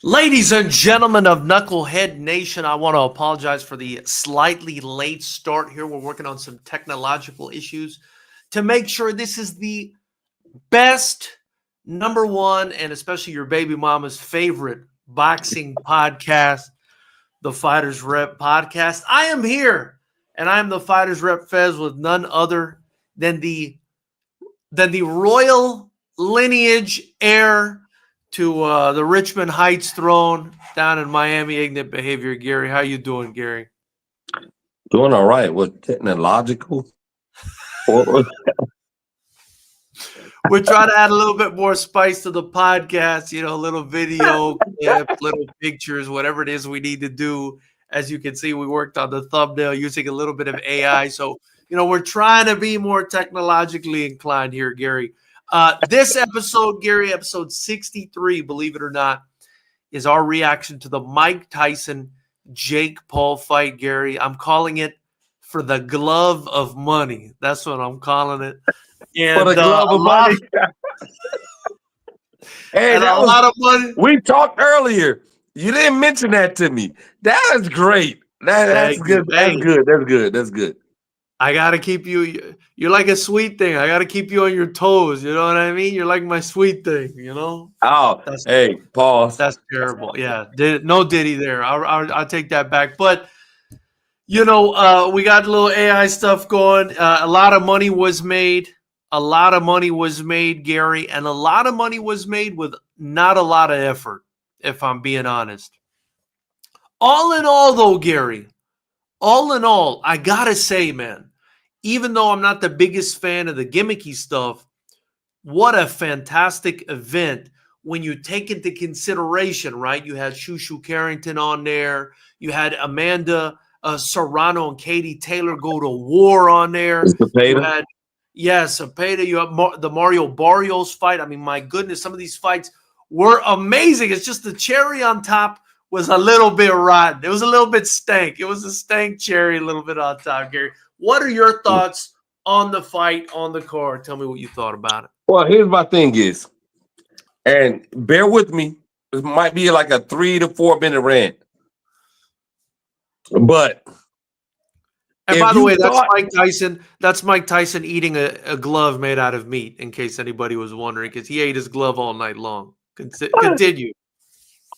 Ladies and gentlemen of Knucklehead Nation, I want to apologize for the slightly late start here. We're working on some technological issues to make sure this is the best, number one, and especially your baby mama's favorite boxing podcast, the Fighters Rep podcast. I am here, and I am the Fighters Rep Fez with none other than the royal lineage heir to the Richmond Heights throne down in Miami. Ignorant behavior, Gary. How you doing, Gary? Doing all right. What technological? We're trying to add a little bit more spice to the podcast, a little video clip, little pictures, whatever it is we need to do. As you can see, we worked on the thumbnail using a little bit of AI. So, we're trying to be more technologically inclined here, Gary. This episode, Gary, episode 63, believe it or not, is our reaction to the Mike Tyson Jake Paul fight, Gary. I'm calling it For the Glove of Money. That's what I'm calling it. And, for the glove of money. Hey, and a lot of money. We talked earlier. You didn't mention that to me. That is great. That's good. That's good. That's good. I gotta keep you. You're like a sweet thing. I gotta keep you on your toes. You know what I mean? You're like my sweet thing. Oh, hey, pause. That's terrible. Yeah, no Diddy there. I'll take that back. But we got a little AI stuff going. A lot of money was made. A lot of money was made, Gary, and a lot of money was made with not a lot of effort, if I'm being honest. All in all, though, Gary, all in all, I gotta say, man, even though I'm not the biggest fan of the gimmicky stuff, what a fantastic event when you take into consideration, right? You had Shushu Carrington on there. You had Amanda Serrano and Katie Taylor go to war on there. You had Cepeda. You have the Mario Barrios fight. I mean, my goodness, some of these fights were amazing. It's just the cherry on top was a little bit rotten. It was a little bit stank. It was a stank cherry a little bit on top, Gary. What are your thoughts on the fight, on the card? Tell me what you thought about it. Well, here's my thing is, and bear with me, it might be like a 3 to 4 minute rant. But and by the way, that's Mike Tyson. That's Mike Tyson eating a glove made out of meat, in case anybody was wondering, because he ate his glove all night long. Continue.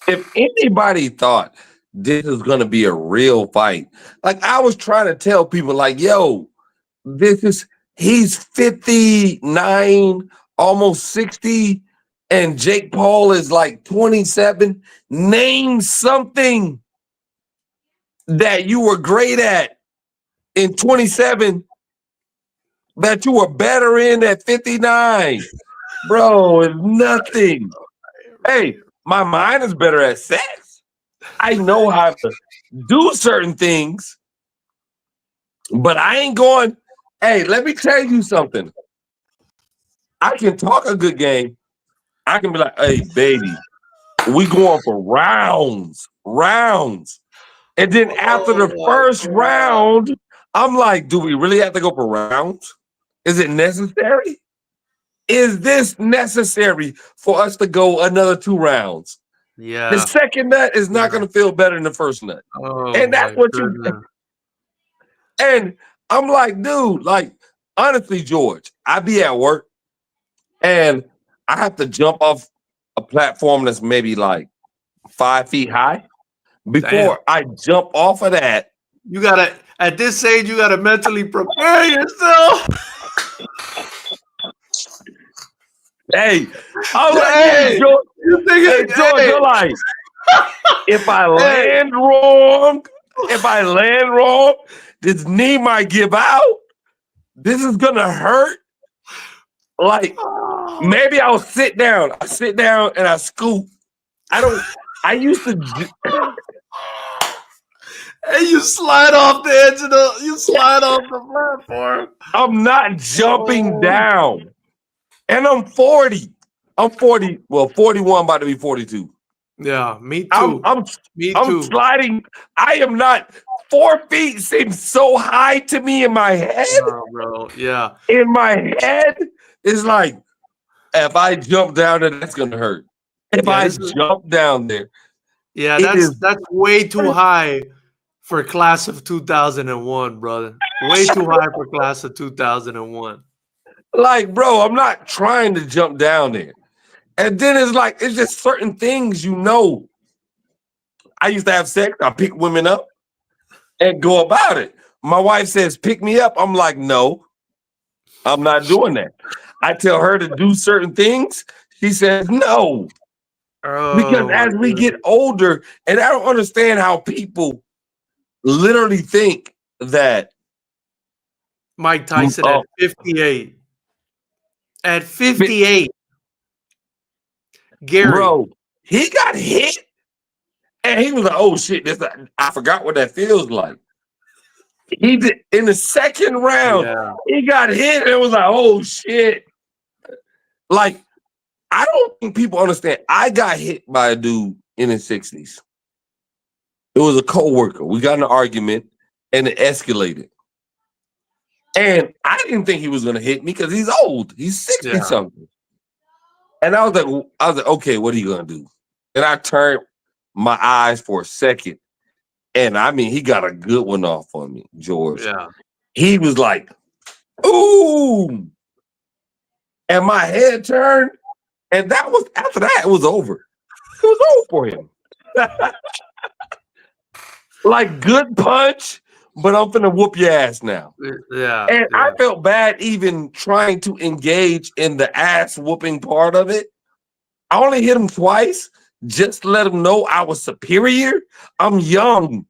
If anybody thought this is going to be a real fight, like I was trying to tell people, like, yo, he's 59, almost 60, and Jake Paul is like 27. Name something that you were great at in 27 that you were better in at 59. Bro, it's nothing. Hey, my mind is better at sex. I know how to do certain things, but I ain't going. Hey, let me tell you something. I can talk a good game. I can be like, hey, baby, we going for rounds. And then after the first round, I'm like, do we really have to go for rounds? Is it necessary? Is this necessary for us to go another 2 rounds? Yeah. The second nut is not going to feel better than the first nut. And that's what you. And I'm like, dude, like, honestly, George, I be at work and I have to jump off a platform that's maybe like 5 feet high. Before I jump off of that, you gotta, at this age, you gotta mentally prepare yourself. Hey, I'm like, hey, George, you're like, if I land wrong, this knee might give out. This is gonna hurt. Like, maybe I'll sit down. I sit down and I scoop. I used to. And you slide off the edge of the platform. I'm not jumping down. And I'm 40. Well, 41, about to be 42. Yeah, me too. I'm sliding. I am not. 4 feet seems so high to me in my head. Oh, bro. Yeah. In my head, it's like, if I jump down there, that's going to hurt. If I jump down there, Yeah, It is that's way too high for class of 2001, brother. Way too high for class of 2001. like, bro, I'm not trying to jump down there. And then it's like, it's just certain things, you know. I used to have sex, I pick women up and go about it. My wife says, pick me up. I'm like, no, I'm not doing that. I tell her to do certain things. She says, no. Because Oh my as we get goodness. older, and I don't understand how people literally think that, Mike Tyson at oh, 58. At 58, Gary. bro, he got hit and he was like, oh shit, I forgot what that feels like. He did in the second round, Yeah. he got hit and it was like, oh shit. Like, I don't think people understand. I got hit by a dude in his 60s. It was a co-worker. We got in an argument and it escalated. And I didn't think he was gonna hit me because he's old. He's 60 Yeah. something. And I was like, okay, what are you gonna do? And I turned my eyes for a second. And I mean, he got a good one off on me, George. Yeah. He was like, ooh. And my head turned. And that was after that, it was over. It was over for him. Like good punch, but I'm finna whoop your ass now. Yeah. And I Yeah. felt bad even trying to engage in the ass whooping part of it. I only hit him twice, just to let him know I was superior. I'm young.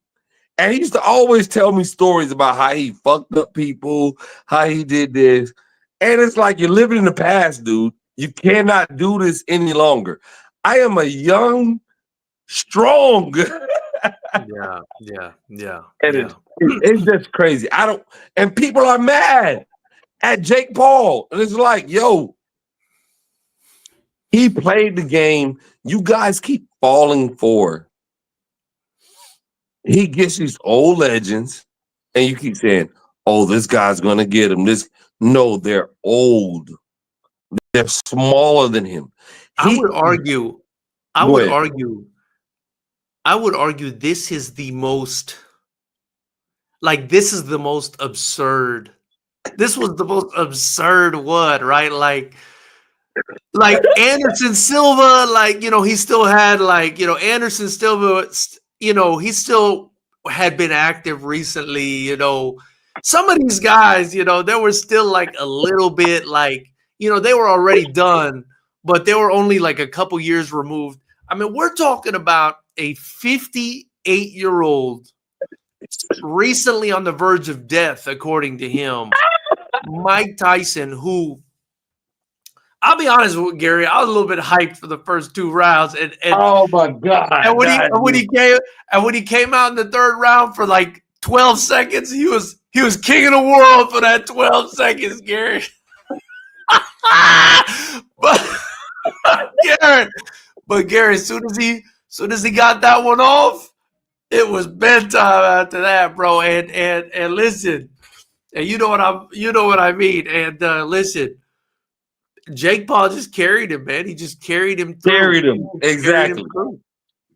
And he used to always tell me stories about how he fucked up people, how he did this. And it's like you're living in the past, dude. You cannot do this any longer. I am a young, strong. Yeah. Yeah. Yeah. And Yeah. it's just crazy. And people are mad at Jake Paul. And it's like, yo, he played the game. You guys keep falling for. He gets these old legends, and you keep saying, oh, this guy's gonna get him. No, they're old. They're smaller than him. I would argue, I Go would ahead. argue, I would argue this is the most, like, this is the most absurd. This was the most absurd one, right? Like Anderson Silva, like, he still had, like, Anderson Silva, he still had been active recently, some of these guys, there was still like a little bit like, they were already done, but they were only like a couple years removed. I mean, we're talking about a 58-year-old recently on the verge of death, according to him, Mike Tyson, who, I'll be honest with Gary, I was a little bit hyped for the first two rounds, and Oh my God. and when he came out in the third round for like 12 seconds, he was king of the world for that 12 seconds, Gary. but Gary, as soon as he got that one off, it was bedtime after that, bro. And listen, and you know what I mean. And listen, Jake Paul just carried him, man. He just carried him through. Carried him. Exactly.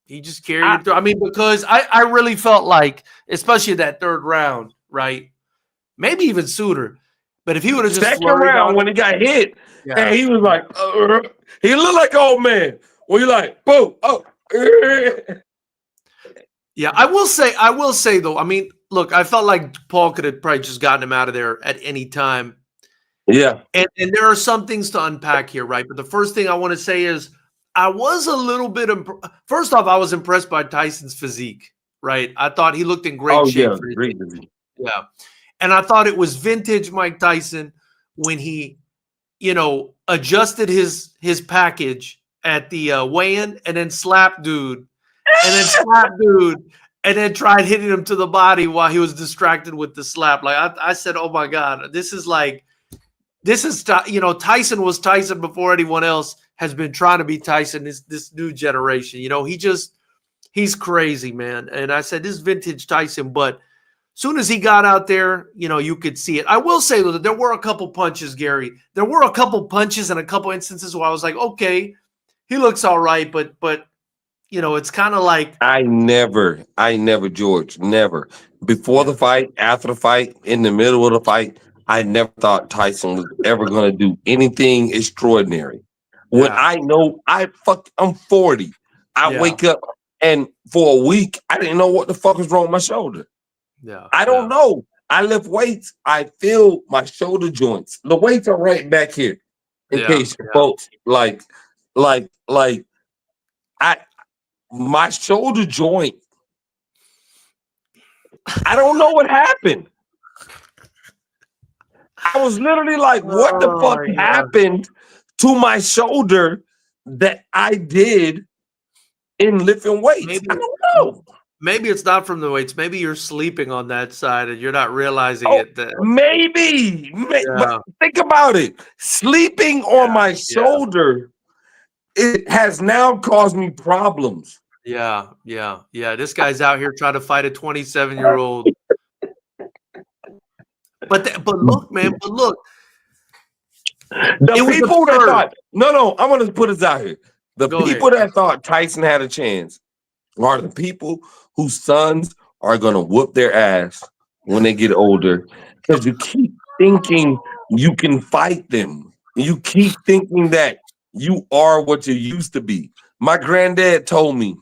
He just carried him through. I mean, because I really felt like, especially that third round, right? Maybe even sooner. But if he would have just second round when he got hit, and he was like, he looked like old man. Well, you like, boom, oh. Yeah, I will say though, I mean, look, I felt like Paul could have probably just gotten him out of there at any time. Yeah. And there are some things to unpack here, right? But the first thing I want to say is I was a little bit first off, I was impressed by Tyson's physique, right? I thought he looked in great shape. Yeah, great physique. Yeah. And I thought it was vintage Mike Tyson when he, adjusted his package at the weigh-in and then slapped dude and then tried hitting him to the body while he was distracted with the slap. Like I said, oh my God, this is Tyson was Tyson before anyone else has been trying to be Tyson this new generation. He's crazy, man. And I said, this is vintage Tyson, but soon as he got out there, you could see it. I will say though that there were a couple punches, Gary. There were a couple punches and a couple instances where I was like, okay, he looks all right, but it's kind of like, I never, George, never. Before yeah, the fight, after the fight, in the middle of the fight, I never thought Tyson was ever going to do anything extraordinary. When yeah, I know I'm 40. I yeah, wake up and for a week, I didn't know what the fuck was wrong with my shoulder. yeah, I don't yeah, know. I lift weights. I feel my shoulder joints. The weights are right back here. In yeah, case folks like I my shoulder joint. I don't know what happened. I was literally like, what the oh fuck my god. happened to my shoulder that I did in lifting weights? I Maybe don't know. maybe it's not from the weights. Maybe you're sleeping on that side and you're not realizing Oh, it. That maybe. But yeah, think about it. Sleeping on my yeah, shoulder, it has now caused me problems. yeah, yeah, yeah. This guy's out here trying to fight a 27-year-old. But look, man. But look, The it was people that absurd. thought, no, I'm gonna put this out here. The Go ahead. people that thought Tyson had a chance are the people whose sons are gonna whoop their ass when they get older. Because you keep thinking you can fight them. You keep thinking that you are what you used to be. My granddad told me,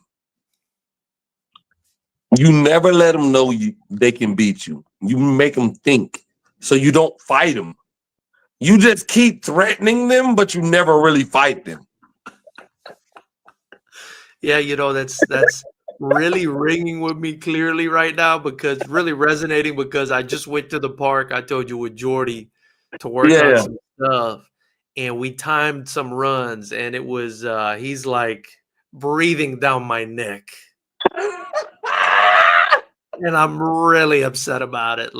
you never let them know they can beat you. You make them think. So you don't fight them. You just keep threatening them, but you never really fight them. Yeah, that's really ringing with me clearly right now because really resonating because I just went to the park. I told you with Jordy to work on Yeah. some stuff, and we timed some runs, and it was he's like breathing down my neck, and I'm really upset about it.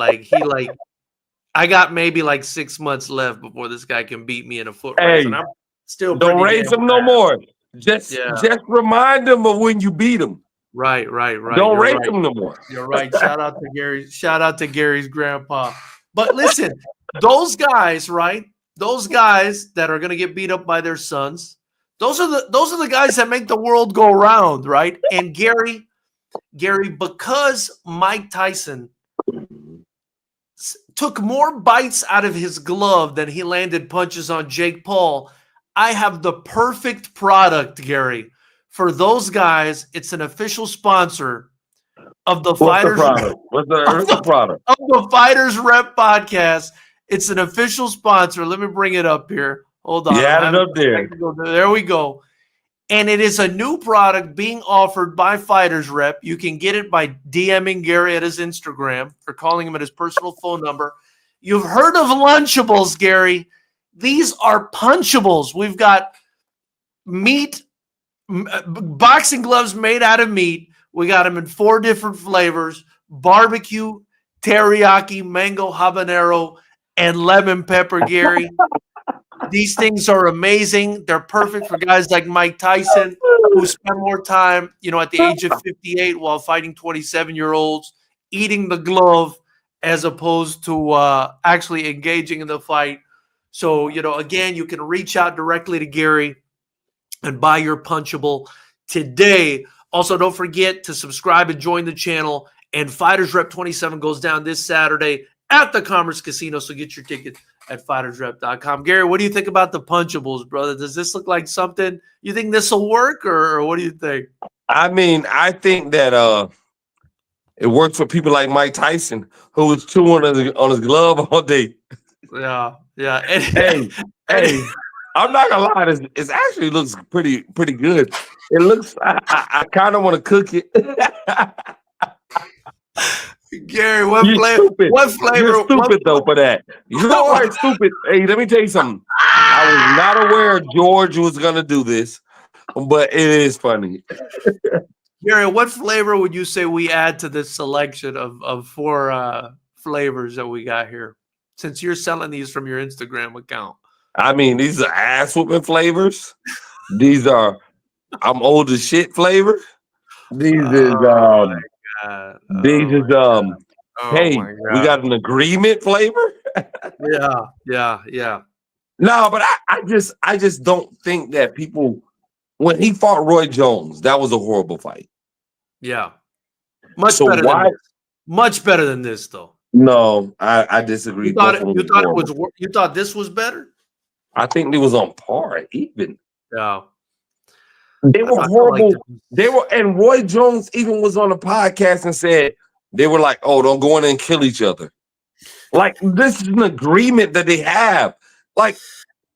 I got maybe like 6 months left before this guy can beat me in a foot race, and Hey, I'm still don't pretty raise damn them no fast. more. Just Yeah, just remind them of when you beat them. right, right, right. Don't You're raise right. them no more. You're right. Shout out to Gary. Shout out to Gary's grandpa. But listen, those guys, right? Those guys that are going to get beat up by their sons. Those are the guys that make the world go round, right? And Gary, because Mike Tyson took more bites out of his glove than he landed punches on Jake Paul, I have the perfect product, Gary. For those guys, it's an official sponsor of the What's the Fighters product? of What's the product? the Fighters Rep podcast. It's an official sponsor. Let me bring it up here. Hold You on. I'm had it having up there. technical. There we go. And it is a new product being offered by Fighters Rep. You can get it by DMing Gary at his Instagram or calling him at his personal phone number. You've heard of Lunchables, Gary. These are punchables. We've got meat, boxing gloves made out of meat. We got them in 4 different flavors: barbecue, teriyaki, mango habanero, and lemon pepper, Gary. These things are amazing. They're perfect for guys like Mike Tyson who spend more time, at the age of 58 while fighting 27-year-olds, eating the glove as opposed to actually engaging in the fight. So, again, you can reach out directly to Gary and buy your punchable today. Also, don't forget to subscribe and join the channel. And Fighters Rep 27 goes down this Saturday at the Commerce Casino. So get your ticket at fightersrep.com. Gary, what do you think about the punchables, brother? Does this look like something you think this will work, or what do you think? I mean, I think that it works for people like Mike Tyson, who was chewing on his glove all day. Yeah, yeah. And, Hey, and hey, I'm not gonna lie, it actually looks pretty good. It looks I kind of want to cook it. Gary, You're stupid. what You're flavor? stupid though for that. You know why stupid? Hey, let me tell you something. I was not aware George was gonna do this, but it is funny. Gary, what flavor would you say we add to this selection of 4 flavors that we got here? Since you're selling these from your Instagram account. I mean, these are ass whooping flavors. These are I'm old as shit flavor. These is Oh my god. these is Oh hey, my we god. got an agreement flavor. Yeah, yeah, yeah. No, but I just don't think that people when he fought Roy Jones, that was a horrible fight. Yeah. Much So better why? than this. Much better than this, though. No, I disagree. You thought Both of them you was thought it horrible. was you thought this was better? I think it was on par, even. Yeah. They were I liked horrible. it. They were, and Roy Jones even was on a podcast and said they were like, "Oh, don't go in and kill each other." Like this is an agreement that they have. Like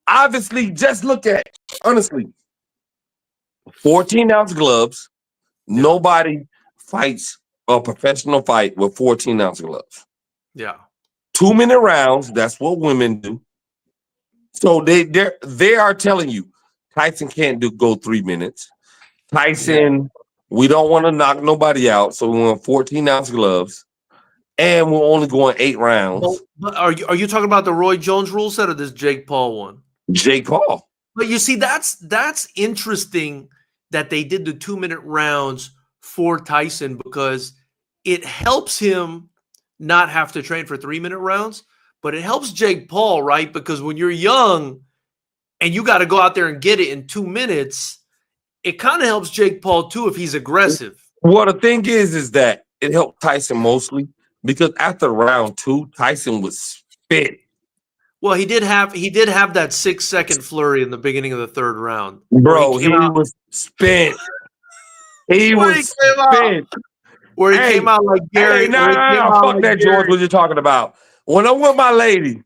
obviously, just look at honestly, 14-ounce gloves. Yeah. Nobody fights a professional fight with 14-ounce gloves. Yeah. 2-minute rounds. That's what women do. So they are telling you Tyson can't go 3 minutes. Tyson, we don't want to knock nobody out, so we want 14-ounce gloves, and we're only going 8 rounds. But are you talking about the Roy Jones rule set or this Jake Paul one? Jake Paul. But you see, that's interesting that they did the 2-minute rounds for Tyson because it helps him not have to train for 3-minute rounds, but it helps Jake Paul, right? Because when you're young and you got to go out there and get it in 2 minutes, it kind of helps Jake Paul too if he's aggressive. Well, the thing is that it helped Tyson mostly because after round 2, Tyson was spit. Well, he did have that 6-second flurry in the beginning of the third round. Bro, he was spent. He was spent. Where he came out like Gary. Hey, no, fuck that, George, what you're talking about. When I'm with my lady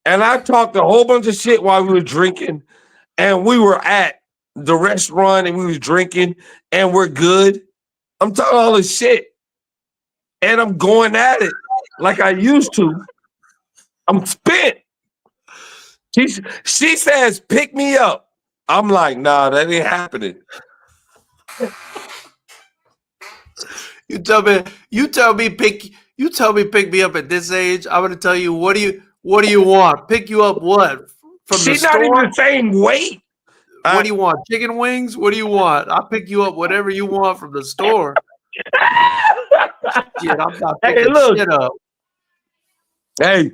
and I talked a whole bunch of shit while we were drinking and we were at the restaurant and we was drinking and we're good, I'm talking all this shit and I'm going at it like I used to. I'm spent. She says, pick me up. I'm like, nah, that ain't happening. You tell me pick me up at this age. I'm gonna tell you what do you want? Pick you up what? From She's the not store? even the same weight. What do you want? Chicken wings? What do you want? I'll pick you up whatever you want from the store. Shit, I'm not picking shit up. Hey,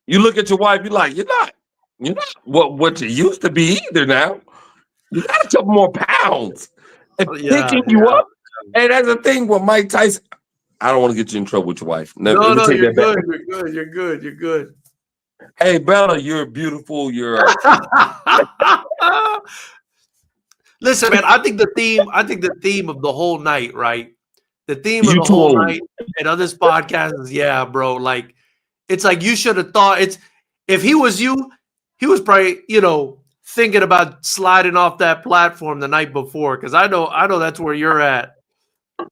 you look at your wife, you're like, you're not what you used to be either now. You got a couple more pounds. And picking you up. And that's the thing with Mike Tyson. I don't want to get you in trouble with your wife. You're good. You're good. Hey, Bella, you're beautiful. You're Listen, man, I think the theme of the whole night, right? The theme of the whole night and on this podcast is, yeah, bro. Like, it's like you should have thought if he was you, he was probably, thinking about sliding off that platform the night before. Cause I know that's where you're at.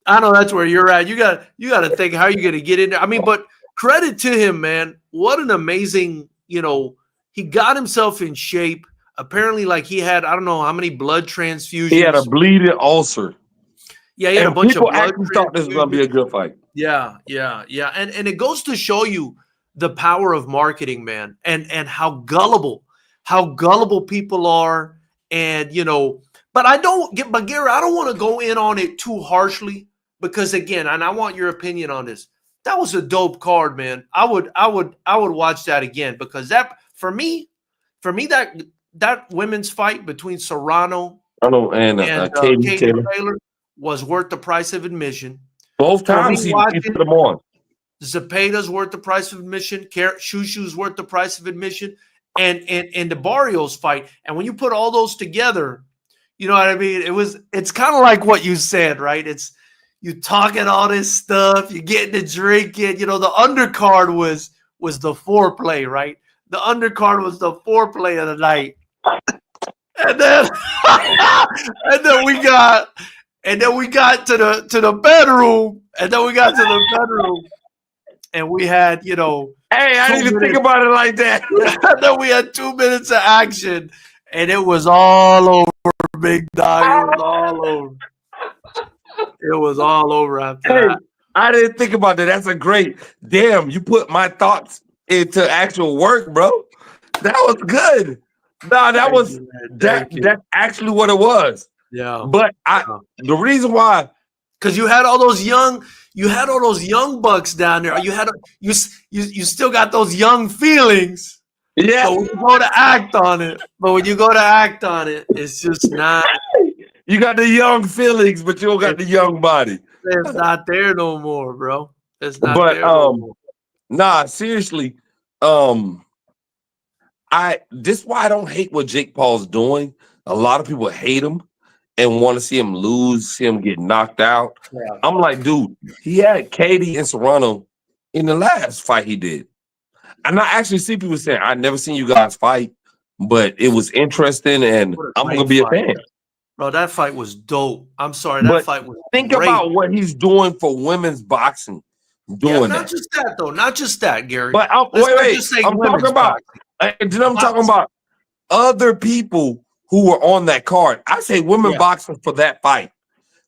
I know that's where you're at. You got to think how you're going to get in there. I mean, but credit to him, man. What an amazing, he got himself in shape. Apparently, like he had, I don't know how many blood transfusions. He had a bleeding ulcer. Yeah, he had a bunch of blood. People actually thought this was going to be a good fight. Yeah. And it goes to show you the power of marketing, man, and how gullible people are. And, but Gary, I don't want to go in on it too harshly because again, and I want your opinion on this. That was a dope card, man. I would watch that again because that for me that women's fight between Serrano and Katie Taylor was worth the price of admission. Both times he put them on. Zepeda's worth the price of admission. Shushu's worth the price of admission. And the Barrios fight. And when you put all those together, you know what I mean? It's kind of like what you said, right? It's you talking all this stuff, you getting to drinking. The undercard was the foreplay, right? The undercard was the foreplay of the night. And then we got to the bedroom. And then we got to the bedroom. And we had, hey, I didn't even think about it like that. Then we had 2 minutes of action, and it was all over, big dog. It was all over. It was all over after that. I didn't think about that. That's a great. Damn, you put my thoughts into actual work, bro. That was good. No, that's actually what it was. Yeah. But the reason why, because you had all those young bucks down there. You still got those young feelings. Yeah. So when you go to act on it, it's just not. You got the young feelings, but you don't got the young body. It's not there no more, bro. It's not But there no more. nah, seriously, this is why I don't hate what Jake Paul's doing. A lot of people hate him and want to see him lose, see him get knocked out. Yeah. I'm like, dude, he had Katie and Serrano in the last fight he did. And I actually see people saying, I never seen you guys fight, but it was interesting and What a I'm gonna great be a fight. fan. Bro, that fight was dope. I'm sorry, that But fight was think great. about what he's doing for women's boxing. Yeah, Doing not that. just that though. Not just that, Gary. But Let's not wait, just say I'm women's talking about boxing. and then I'm talking about other people who were on that card. I say women Yeah. boxing for that fight.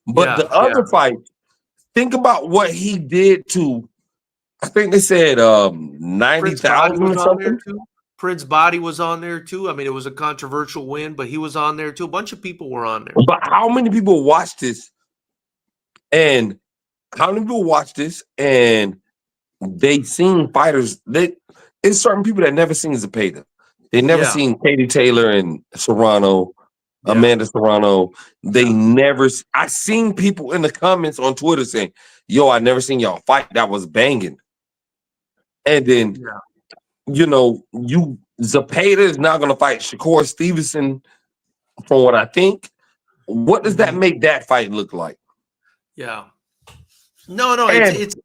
But Yeah, the other fight, think about what he did to, I think they said Prince Body 90,000 was or on there something. too. Prince Body was on there too. I mean, it was a controversial win, but he was on there too. A bunch of people were on there. But how many people watched this? And how many people watched this and they seen fighters? It's certain people that never seen Zepeda. They never Yeah. seen Katie Taylor and Serrano, Yeah. Amanda Serrano. They Yeah. never. I seen people in the comments on Twitter saying, "Yo, I never seen y'all fight. That was banging." And then, Zepeda is not going to fight Shakur Stevenson. From what I think, what does that make that fight look like? Yeah. No, And it's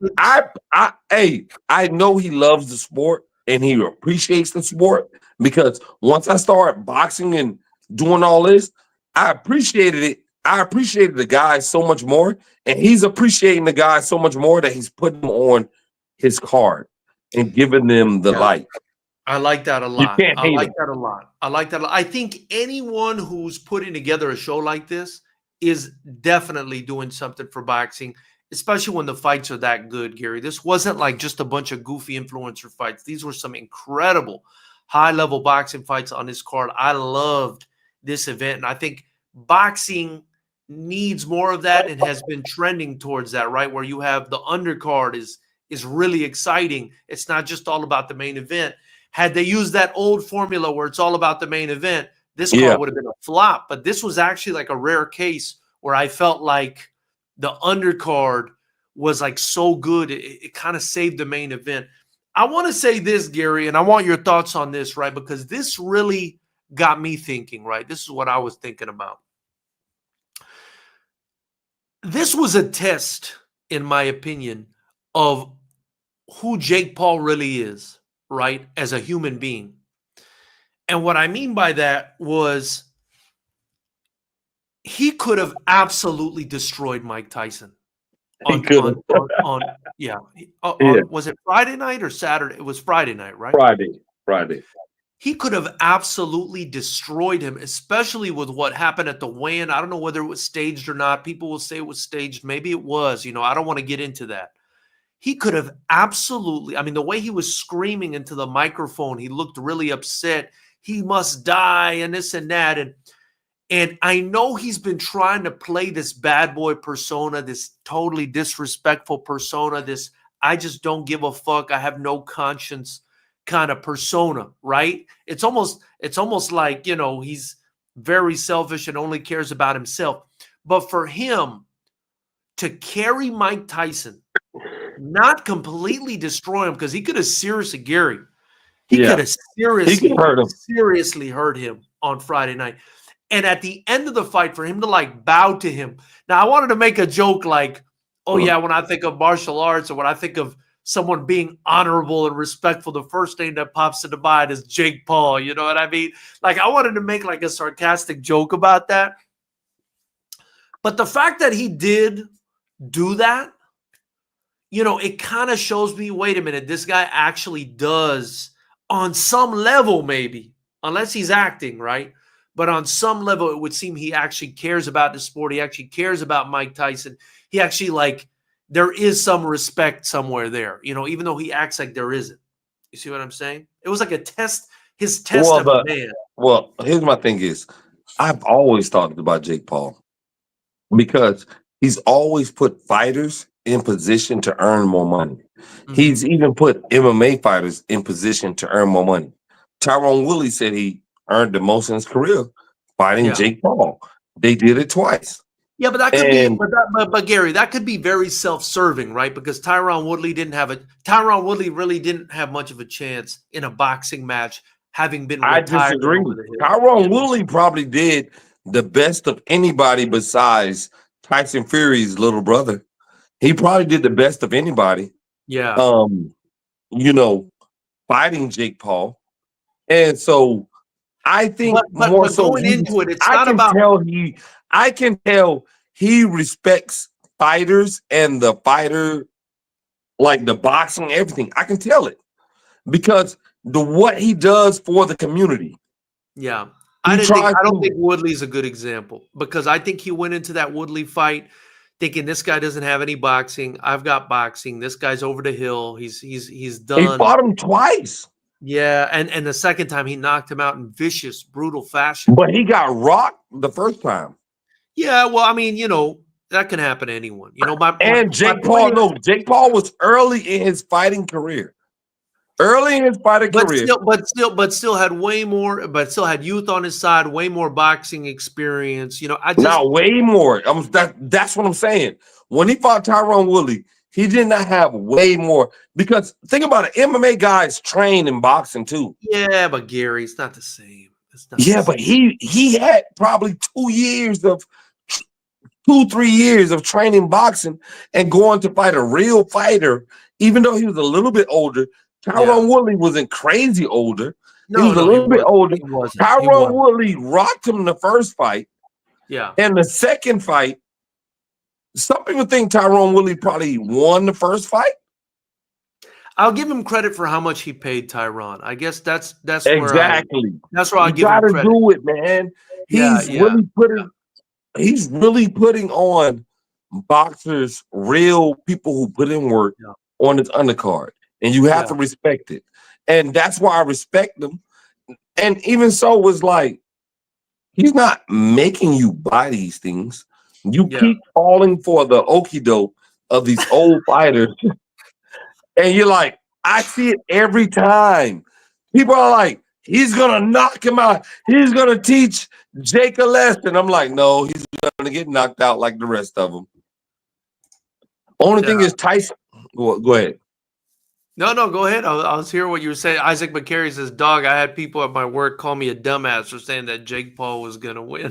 I know he loves the sport and he appreciates the sport because once I started boxing and doing all this, I appreciated it. I appreciated the guy so much more, and he's appreciating the guy so much more that he's putting them on his card and giving them the light. I like that a You lot. can't I hate like him. that a lot. I like that. I think anyone who's putting together a show like this is definitely doing something for boxing, especially when the fights are that good, Gary. This wasn't like just a bunch of goofy influencer fights. These were some incredible high-level boxing fights on this card. I loved this event, and I think boxing needs more of that and has been trending towards that, right? Where you have the undercard is really exciting. It's not just all about the main event. Had they used that old formula where it's all about the main event, this card would have been a flop. But this was actually like a rare case where I felt like the undercard was like so good, it kind of saved the main event. I want to say this, Gary, and I want your thoughts on this, right? Because this really got me thinking, right? This is what I was thinking about. This was a test, in my opinion, of who Jake Paul really is, right, as a human being. And what I mean by that was he could have absolutely destroyed Mike Tyson. Was it Friday night or Saturday? It was Friday night, right? Friday. He could have absolutely destroyed him, especially with what happened at the weigh-in. I don't know whether it was staged or not. People will say it was staged. Maybe it was. I don't want to get into that. He could have absolutely, I mean, the way he was screaming into the microphone, he looked really upset. He must die and this and that. And I know he's been trying to play this bad boy persona, this totally disrespectful persona, this I just don't give a fuck, I have no conscience kind of persona, right? It's almost like, he's very selfish and only cares about himself. But for him to carry Mike Tyson, not completely destroy him, because he could have seriously, Gary, could have seriously hurt him on Friday night. And at the end of the fight, for him to like bow to him. Now, I wanted to make a joke like, oh yeah, when I think of martial arts or when I think of someone being honorable and respectful, the first name that pops into mind is Jake Paul. You know what I mean? Like, I wanted to make like a sarcastic joke about that. But the fact that he did do that, it kind of shows me, wait a minute, this guy actually does, on some level maybe, unless he's acting, right? But on some level, it would seem he actually cares about the sport. He actually cares about Mike Tyson. He actually, there is some respect somewhere there, even though he acts like there isn't. You see what I'm saying? It was like a test, his test of a man. Well, here's my thing is, I've always talked about Jake Paul because he's always put fighters in position to earn more money. Mm-hmm. He's even put MMA fighters in position to earn more money. Tyrone Woodley said he earned the most in his career fighting Jake Paul. They did it twice. Yeah, but that could be, And but Gary, that could be very self-serving, right? Because Tyron Woodley really didn't have much of a chance in a boxing match, having been I retired and disagree. over the hill. Tyron Woodley probably did the best of anybody besides Tyson Fury's little brother. He probably did the best of anybody. Yeah, Um, you know, fighting Jake Paul. And so I think more but so going into it, it's I not can about. tell he respects fighters and the fighter, like the boxing, everything. I can tell it because the what he does for the community. Yeah, He tries I don't to think Woodley's a good example because I think he went into that Woodley fight thinking this guy doesn't have any boxing. I've got boxing. This guy's over the hill. He's he done. fought him twice, Yeah, and the second time he knocked him out in vicious, brutal fashion. but he got rocked the first time. Yeah, well, I mean, that can happen to anyone. And My Jake point Paul, is, no, Jake Paul was early in his fighting career. Early in his fighting career. but still had way more, but still had youth on his side, way more boxing experience. Not way more. That's what I'm saying. When he fought Tyron Woodley, he did not have way more. Because think about it, MMA guys train in boxing too. Yeah, but Gary, it's not the same. It's not the Yeah, same. but he had probably 2-3 years of training boxing and going to fight a real fighter, even though he was a little bit older. Tyron Woodley wasn't crazy older. He was a little bit older. He wasn't. Tyron Woodley rocked him in the first fight. Yeah. And the second fight, some people think Tyron Woodley probably won the first fight. I'll give him credit for how much he paid Tyron. I guess that's Exactly. That's where I you give him credit. Do it, man. He's really putting on boxers, real people who put in work on his undercard, and you have to respect it. And that's why I respect him. And even so, was like, he's not making you buy these things. You keep falling for the okie doke of these old fighters. And you're like, I see it every time. People are like, he's going to knock him out. He's going to teach Jake a lesson. I'm like, no, he's going to get knocked out like the rest of them. Only thing is Tyson. Go ahead. No, go ahead. I was hearing what you were saying. Isaac McCary says, dog, I had people at my work call me a dumbass for saying that Jake Paul was going to win.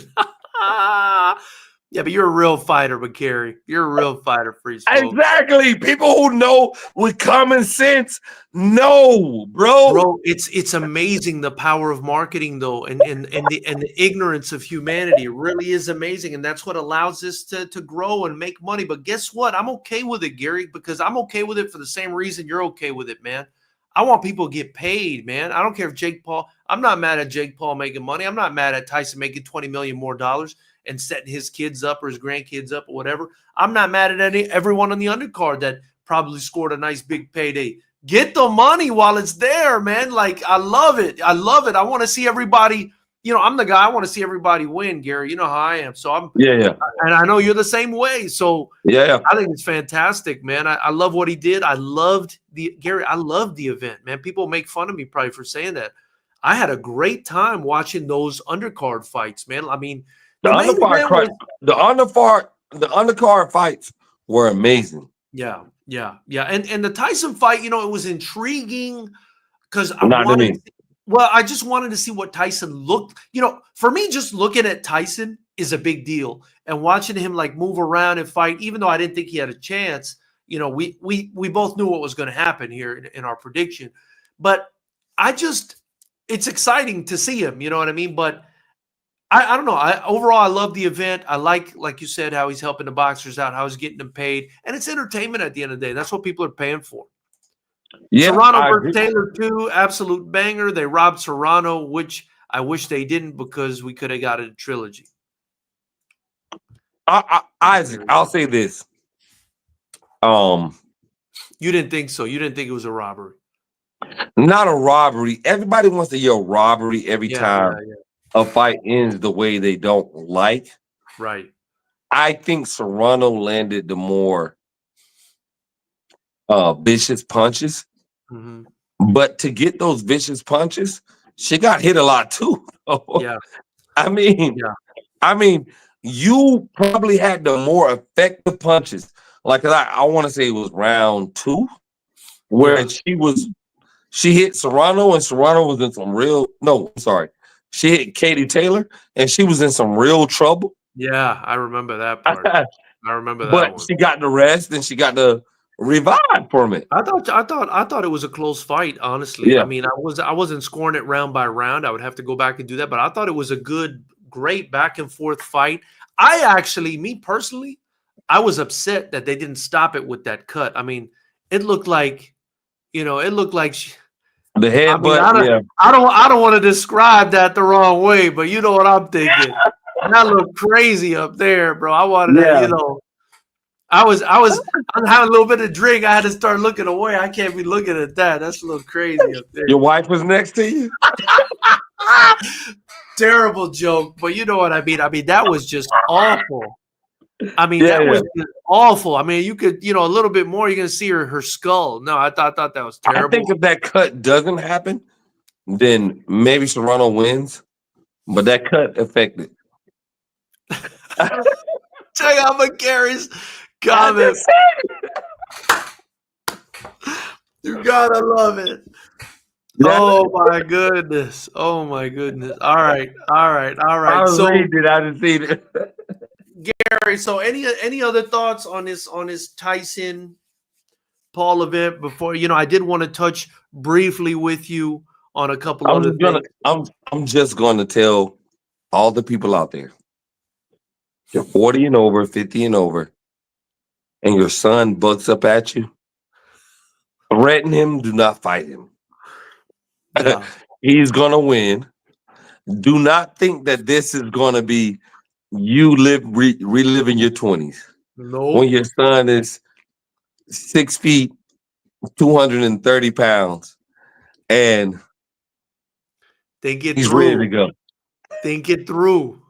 Yeah, but you're a real fighter, McCary. You're a real fighter, Free Smoke. Exactly. People who know with common sense know, bro. Bro, it's amazing the power of marketing, though, and the ignorance of humanity. It really is amazing, and that's what allows us to grow and make money. But guess what? I'm okay with it, Gary, because I'm okay with it for the same reason you're okay with it, man. I want people to get paid, man. I don't care if Jake Paul. I'm not mad at Jake Paul making money. I'm not mad at Tyson making $20 million more and setting his kids up or his grandkids up or whatever. I'm not mad at everyone on the undercard that probably scored a nice big payday. Get the money while it's there, man. Like, I love it. I love it. I want to see everybody. I'm the guy. I want to see everybody win, Gary. You know how I am. So I'm. Yeah. And I know you're the same way. So yeah, I think it's fantastic, man. I love what he did. I loved the event, man. People make fun of me probably for saying that. I had a great time watching those undercard fights, man. I mean, the undercard fights were amazing. Yeah. And the Tyson fight, it was intriguing because I just wanted to see what Tyson looked. For me, just looking at Tyson is a big deal, and watching him like move around and fight, even though I didn't think he had a chance. We both knew what was going to happen here in our prediction, but it's exciting to see him. You know what I mean? But I don't know. Overall, I love the event. I like you said, how he's helping the boxers out, how he's getting them paid. And it's entertainment at the end of the day. That's what people are paying for. Yeah, Serrano versus Taylor, too. Absolute banger. They robbed Serrano, which I wish they didn't because we could have got a trilogy. Isaac, I'll say this. You didn't think so? You didn't think it was a robbery? Not a robbery. Everybody wants to yell robbery every time. A fight ends the way they don't like. Right. I think Serrano landed the more vicious punches. Mm-hmm. But to get those vicious punches, she got hit a lot too. Yeah. I mean, you probably had the more effective punches. Like I want to say it was round 2, where she hit Serrano, and Serrano was in some real no, I'm sorry. She hit Katie Taylor, and she was in some real trouble. Yeah, I remember that part. I remember that But one. she got the rest, and she got the revive from it. I thought it was a close fight, honestly. I Yeah. mean, I wasn't scoring it round by round. I would have to go back and do that, but I thought it was a great back and forth fight. I actually, me personally, I was upset that they didn't stop it with that cut. I mean, it looked like, it looked like The I mean, headbutt, yeah. I don't want to describe that the wrong way, but you know what I'm thinking. That looked crazy up there, bro. I wanted to, Yeah. I'm having a little bit of drink. I had to start looking away. I can't be looking at that. That's a little crazy up there. Your wife was next to you? Terrible joke, but you know what I mean. I mean, that was just awful. I mean, Yeah, that yeah. was just awful. I mean, you could, a little bit more, you're gonna see her skull. No, I thought that was I terrible. think if that cut doesn't happen, then maybe Serrano wins. But that cut affected. Check out McGarry's I comment. just said You gotta love it. that. Oh my goodness. Oh my goodness. All right. I was So reading it. I didn't see it. Gary, so any other thoughts on this Tyson Paul event before I did want to touch briefly with you on a couple I'm other just gonna things. I'm just gonna tell all the people out there. You're 40 and over, 50 and over, and your son bucks up at you. Threaten him, do not fight him. Yeah. He's gonna win. Do not think that this is gonna be you reliving your 20s when Nope. your son is 6 feet, 230 pounds, and Think it he's ready to through. go. Think it through.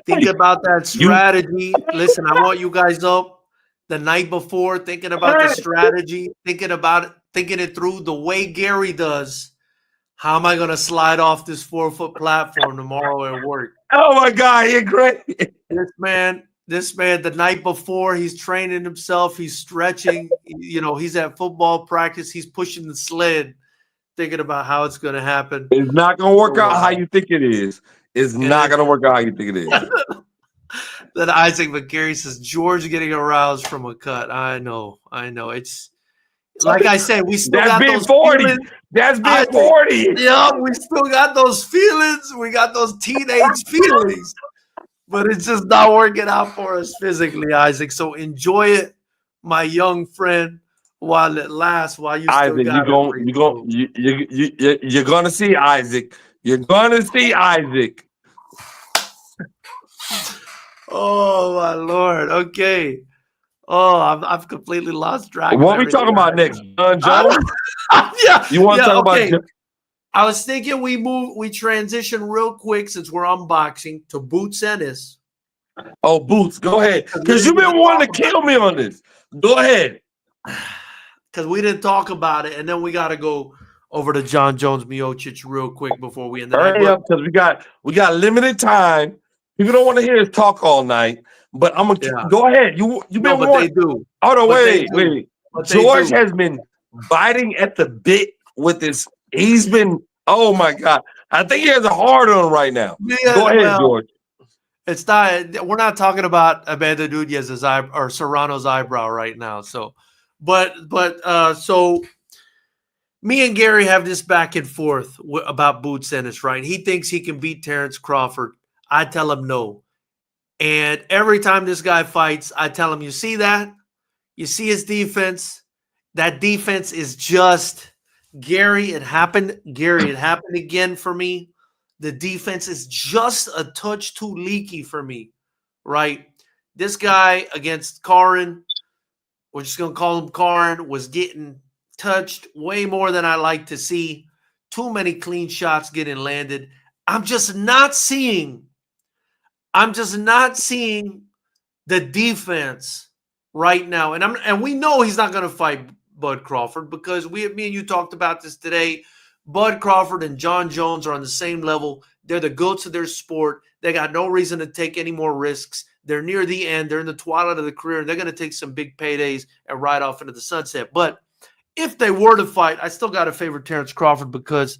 Think about that You strategy. Listen, I want you guys up the night before thinking about the strategy, thinking it through the way Gary does. How am I going to slide off this 4-foot platform tomorrow at work? oh my god, you're great. This man, the night before, he's training himself, he's stretching, he's at football practice, he's pushing the sled, thinking about how it's going to happen. It's not gonna work So, out how you think it is. It's not gonna work out how you think it is. Then Isaac McGarry says George getting aroused from a cut. I know. It's like I said, we still That's got being those 40. feelings. That's being Isaac, 40. yeah, we still got those feelings. We got those teenage feelings, but it's just not working out for us physically, Isaac. So enjoy it, my young friend, while it lasts. While you still Isaac, got you're gonna see Isaac. You're gonna see Isaac. Oh my Lord. Okay. Oh, I've completely lost track. What are we talking about next? John Jones? Yeah. You want to talk Okay. about? I was thinking we transition real quick since we're unboxing to Boots Ennis. Oh, Boots, go ahead. Because you've been wanting to kill me on this. Go ahead. Because we didn't talk about it, and then we got to go over to John Jones Miocic real quick before we end the night. Hurry up, because we got limited time. People don't want to hear us talk all night. But I'm gonna go ahead. You've been but warned. they do. Oh no, wait. George do. has been biting at the bit with this. He's been. Oh my God! I think he has a hard on right now. Yeah, go ahead, George. It's not. We're not talking about Amanda Nunez's or Serrano's eyebrow right now. So, so me and Gary have this back and forth about Boots Ennis, right? He thinks he can beat Terrence Crawford. I tell him no. And every time this guy fights, I tell him, you see that? You see his defense? That defense is just Gary. It happened. Gary, it happened again for me. The defense is just a touch too leaky for me, right? This guy against Karin, we're just going to call him Karin, was getting touched way more than I like to see. Too many clean shots getting landed. I'm just not seeing the defense right now. And we know he's not going to fight Bud Crawford because me and you talked about this today. Bud Crawford and John Jones are on the same level. They're the goats of their sport. They got no reason to take any more risks. They're near the end. They're in the twilight of the career. And they're going to take some big paydays and ride off into the sunset. But if they were to fight, I still got to favor Terrence Crawford because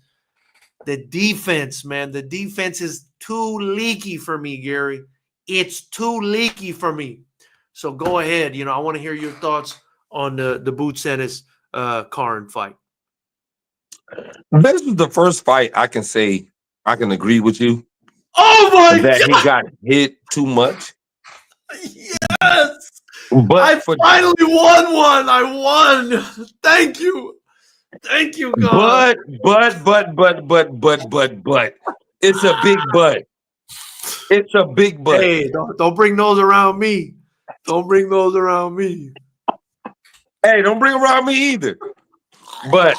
the defense, man, the defense is too leaky for me, Gary. It's too leaky for me. So go ahead. I want to hear your thoughts on the Boots Ennis Karin fight. This was the first fight I can say I can agree with you. Oh my that God! He got hit too much. Yes, but I finally won one. I won. Thank you, God. But it's a big but. It's a big but. Hey, don't bring those around me. Don't bring those around me. Hey, don't bring around me either. But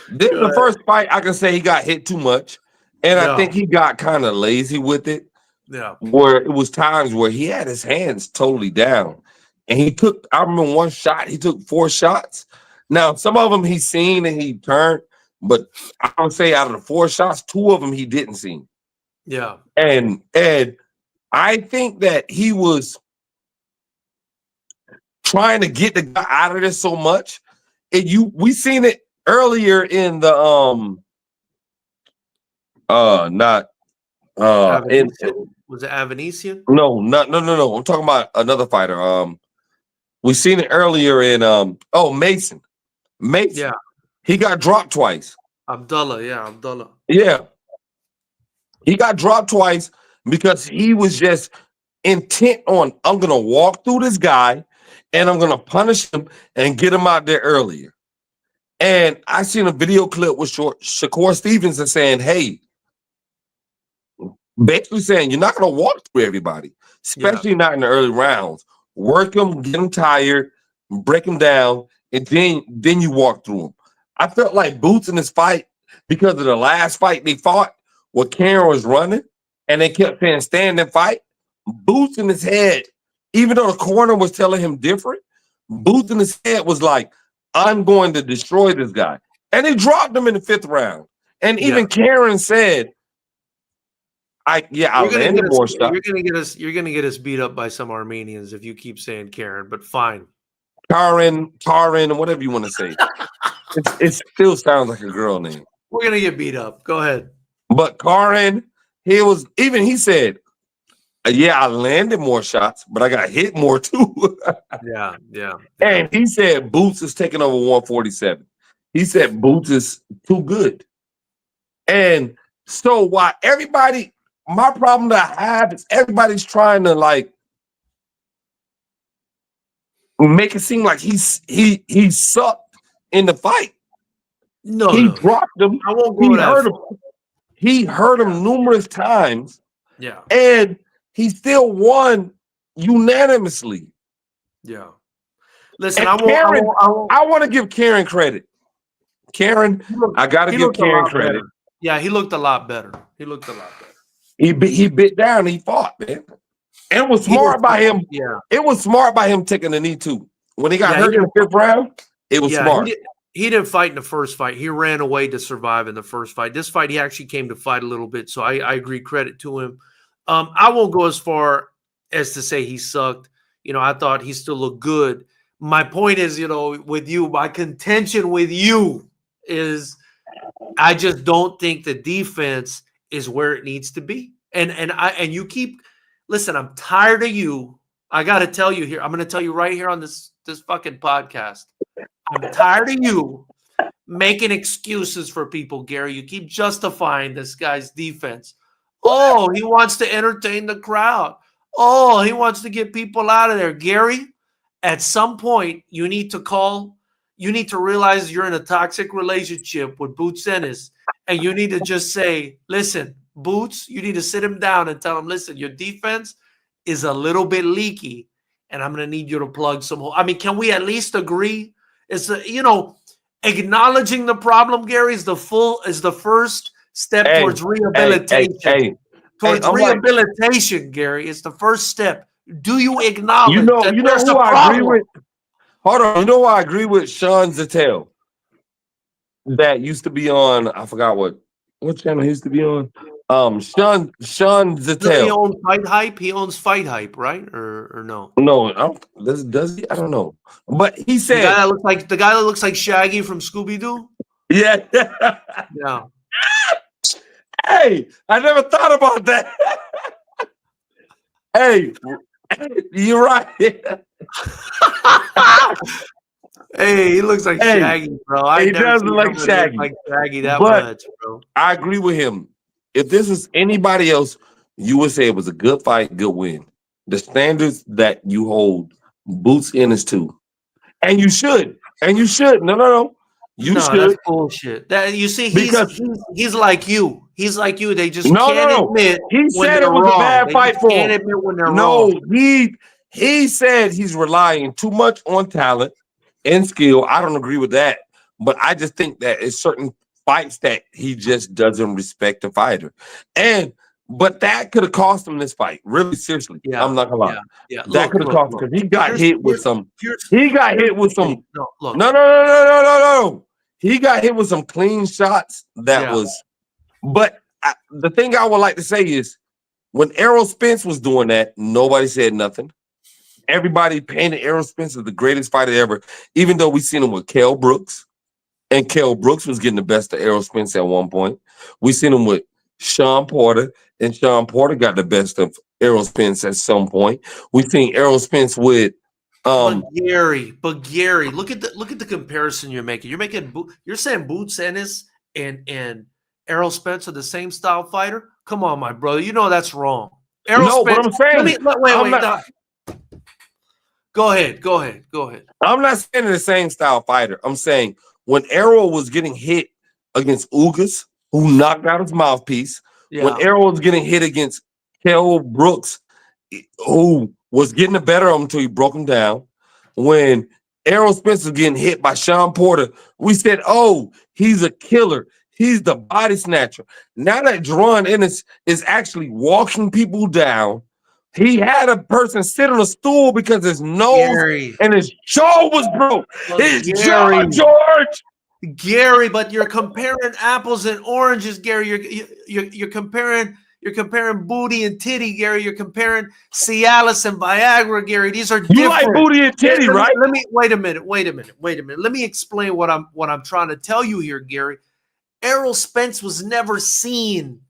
this is the first fight I can say he got hit too much. And I think he got kind of lazy with it. Yeah. Where it was times where he had his hands totally down. And I remember one shot, he took 4 shots. Now, some of them he seen and he turned, but I would say out of the 4 shots, 2 of them he didn't see. Yeah. And I think that he was trying to get the guy out of this so much. We seen it earlier in the was it Avanesian? No. I'm talking about another fighter. We seen it earlier in Mason. Yeah. He got dropped twice. Abdullah. Yeah. He got dropped twice because he was just intent on, I'm gonna walk through this guy and I'm gonna punish him and get him out there earlier. And I seen a video clip with Shakur Stevenson saying, hey, basically saying you're not going to walk through everybody, especially not in the early rounds. Work them, get them tired, break them down, and then you walk through them. I felt like Boots in this fight, because of the last fight they fought, where Karen was running, and they kept saying stand and fight. Boots in his head, even though the corner was telling him different, Boots in his head was like, I'm going to destroy this guy. And he dropped him in the 5th round. And even Karen said, I'll land more stuff. You're gonna get us beat up by some Armenians if you keep saying Karen, but fine. Karen, whatever you want to say. It still sounds like a girl name. We're gonna get beat up. Go ahead. But Karen, he said, I landed more shots, but I got hit more too. Yeah. And he said Boots is taking over 147. He said Boots is too good. And so why my problem that I have is everybody's trying to like make it seem like he sucked in the fight. No, he dropped him. I won't go that far. He hurt him numerous times. Yeah. And he still won unanimously. Yeah. Listen, and I want to give Karen credit. Karen, I got to give Karen credit. Better. Yeah, he looked a lot better. He bit down. He fought, man. And it was smart by him. Yeah. It was smart by him taking the knee too. When he got hurt in the 5th round, it was smart. He didn't fight in the first fight. He ran away to survive in the first fight. This fight, he actually came to fight a little bit. So I agree, credit to him. I won't go as far as to say he sucked. I thought he still looked good. My point is, with you, my contention with you is I just don't think the defense is where it needs to be. And you keep listen, I'm tired of you. I got to tell you here. I'm going to tell you right here on this fucking podcast. I'm tired of you making excuses for people, Gary. You keep justifying this guy's defense. Oh, he wants to entertain the crowd. Oh, he wants to get people out of there. Gary, at some point, you need to realize you're in a toxic relationship with Boots Ennis, and you need to just say, listen, Boots, you need to sit him down and tell him, listen, your defense is a little bit leaky, and I'm going to need you to plug some holes. I mean, can we at least agree? Acknowledging the problem, Gary, is the first step towards rehabilitation. Rehabilitation, Gary, is the first step. Do you acknowledge you know who I agree with? Hold on. You know who I agree with? Sean Zattel. That used to be on, I forgot what What channel he used to be on? Sean No, he Zattel. owns Fight Hype. He owns Fight Hype, right? Or no? No, I don't, does he? I don't know. But he said, The guy that looks like Shaggy from Scooby Doo. yeah. Yeah. Hey, I never thought about that. Hey, you're right. Hey, he looks like Hey, Shaggy, bro. I he never does seen look like someone look Shaggy. like Shaggy that But much, bro. I agree with him. If this was anybody else, you would say it was a good fight, good win. The standards that you hold Boots Ennis to. And you should. And you should. No. You No, that's should. bullshit. That you see, Because he's like you. He's like you. They just can't no. admit He when said they're it was a wrong. bad They fight just for can't him. admit when they're No, wrong. he said he's relying too much on talent and skill. I don't agree with that. But I just think that it's certain fights that he just doesn't respect the fighter. But that could have cost him this fight. Really, seriously. I'm Yeah, not gonna lie. yeah. That could have cost him because he got Here's hit with here's some. here's He got here's hit with the some. thing. No, look. No. He got hit with some clean shots. That Yeah. was. But the thing I would like to say is, when Errol Spence was doing that, nobody said nothing. Everybody painted Errol Spence as the greatest fighter ever, even though we seen him with Kell Brooks, and Kell Brooks was getting the best of Errol Spence at one point. We seen him with Sean Porter, and Sean Porter got the best of Errol Spence at some point. We seen Errol Spence with But Gary, look at the comparison you're making. You're saying Boots Ennis and Errol Spence are the same style fighter. Come on, my brother. You know that's wrong. Errol no, but Spence. I'm saying Wait. not, No. Go ahead. I'm not saying they're the same style fighter. I'm saying when Errol was getting hit against Ugas, who knocked out his mouthpiece, when Yeah. Errol was getting hit against Kell Brooks, who was getting the better of him until he broke him down, when Errol Spence was getting hit by Sean Porter, we said, oh, he's a killer. He's the body snatcher. Now that Deron Ennis is actually walking people down, he had a person sit on a stool because his nose Gary. and his jaw was broke. His jaw, Gary. George. Gary, but you're comparing apples and oranges, Gary. You're comparing booty and titty, Gary. You're comparing Cialis and Viagra, Gary. These are different. You like booty and titty, right? Let me wait a minute. Let me explain what I'm trying to tell you here, Gary. Errol Spence was never seen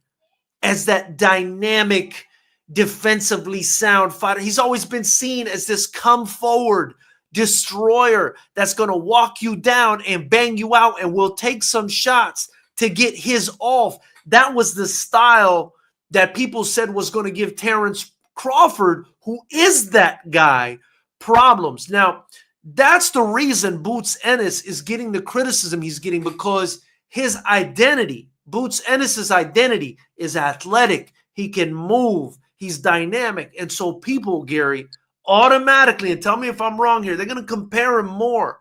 as that dynamic, defensively sound fighter. He's always been seen as this come forward destroyer that's going to walk you down and bang you out and will take some shots to get his off. That was the style that people said was going to give Terrence Crawford, who is that guy, problems. Now, that's the reason Boots Ennis is getting the criticism he's getting, because his identity, Boots Ennis's identity, is athletic. He can move. He's dynamic. And so people, Gary, automatically, and tell me if I'm wrong here, they're going to compare him more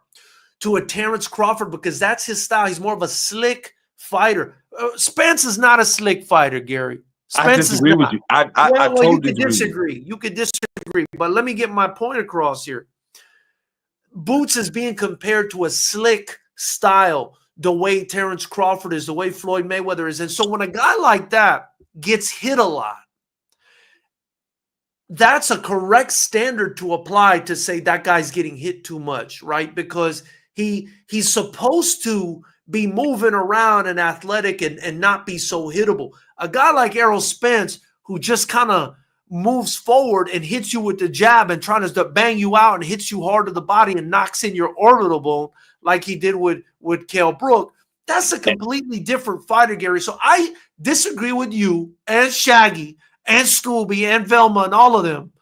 to a Terrence Crawford because that's his style. He's more of a slick fighter. Spence is not a slick fighter, Gary. Spence I disagree with you. I totally you could disagree. You could disagree, but let me get my point across here. Boots is being compared to a slick style, the way Terrence Crawford is, the way Floyd Mayweather is. And so when a guy like that gets hit a lot, that's a correct standard to apply to say that guy's getting hit too much, right? Because he's supposed to be moving around and athletic and not be so hittable. A guy like Errol Spence, who just kind of moves forward and hits you with the jab and trying to bang you out and hits you hard to the body and knocks in your orbital bone like he did with Kell Brook, that's a completely different fighter, Gary. So I disagree with you and Shaggy and Scooby and Velma and all of them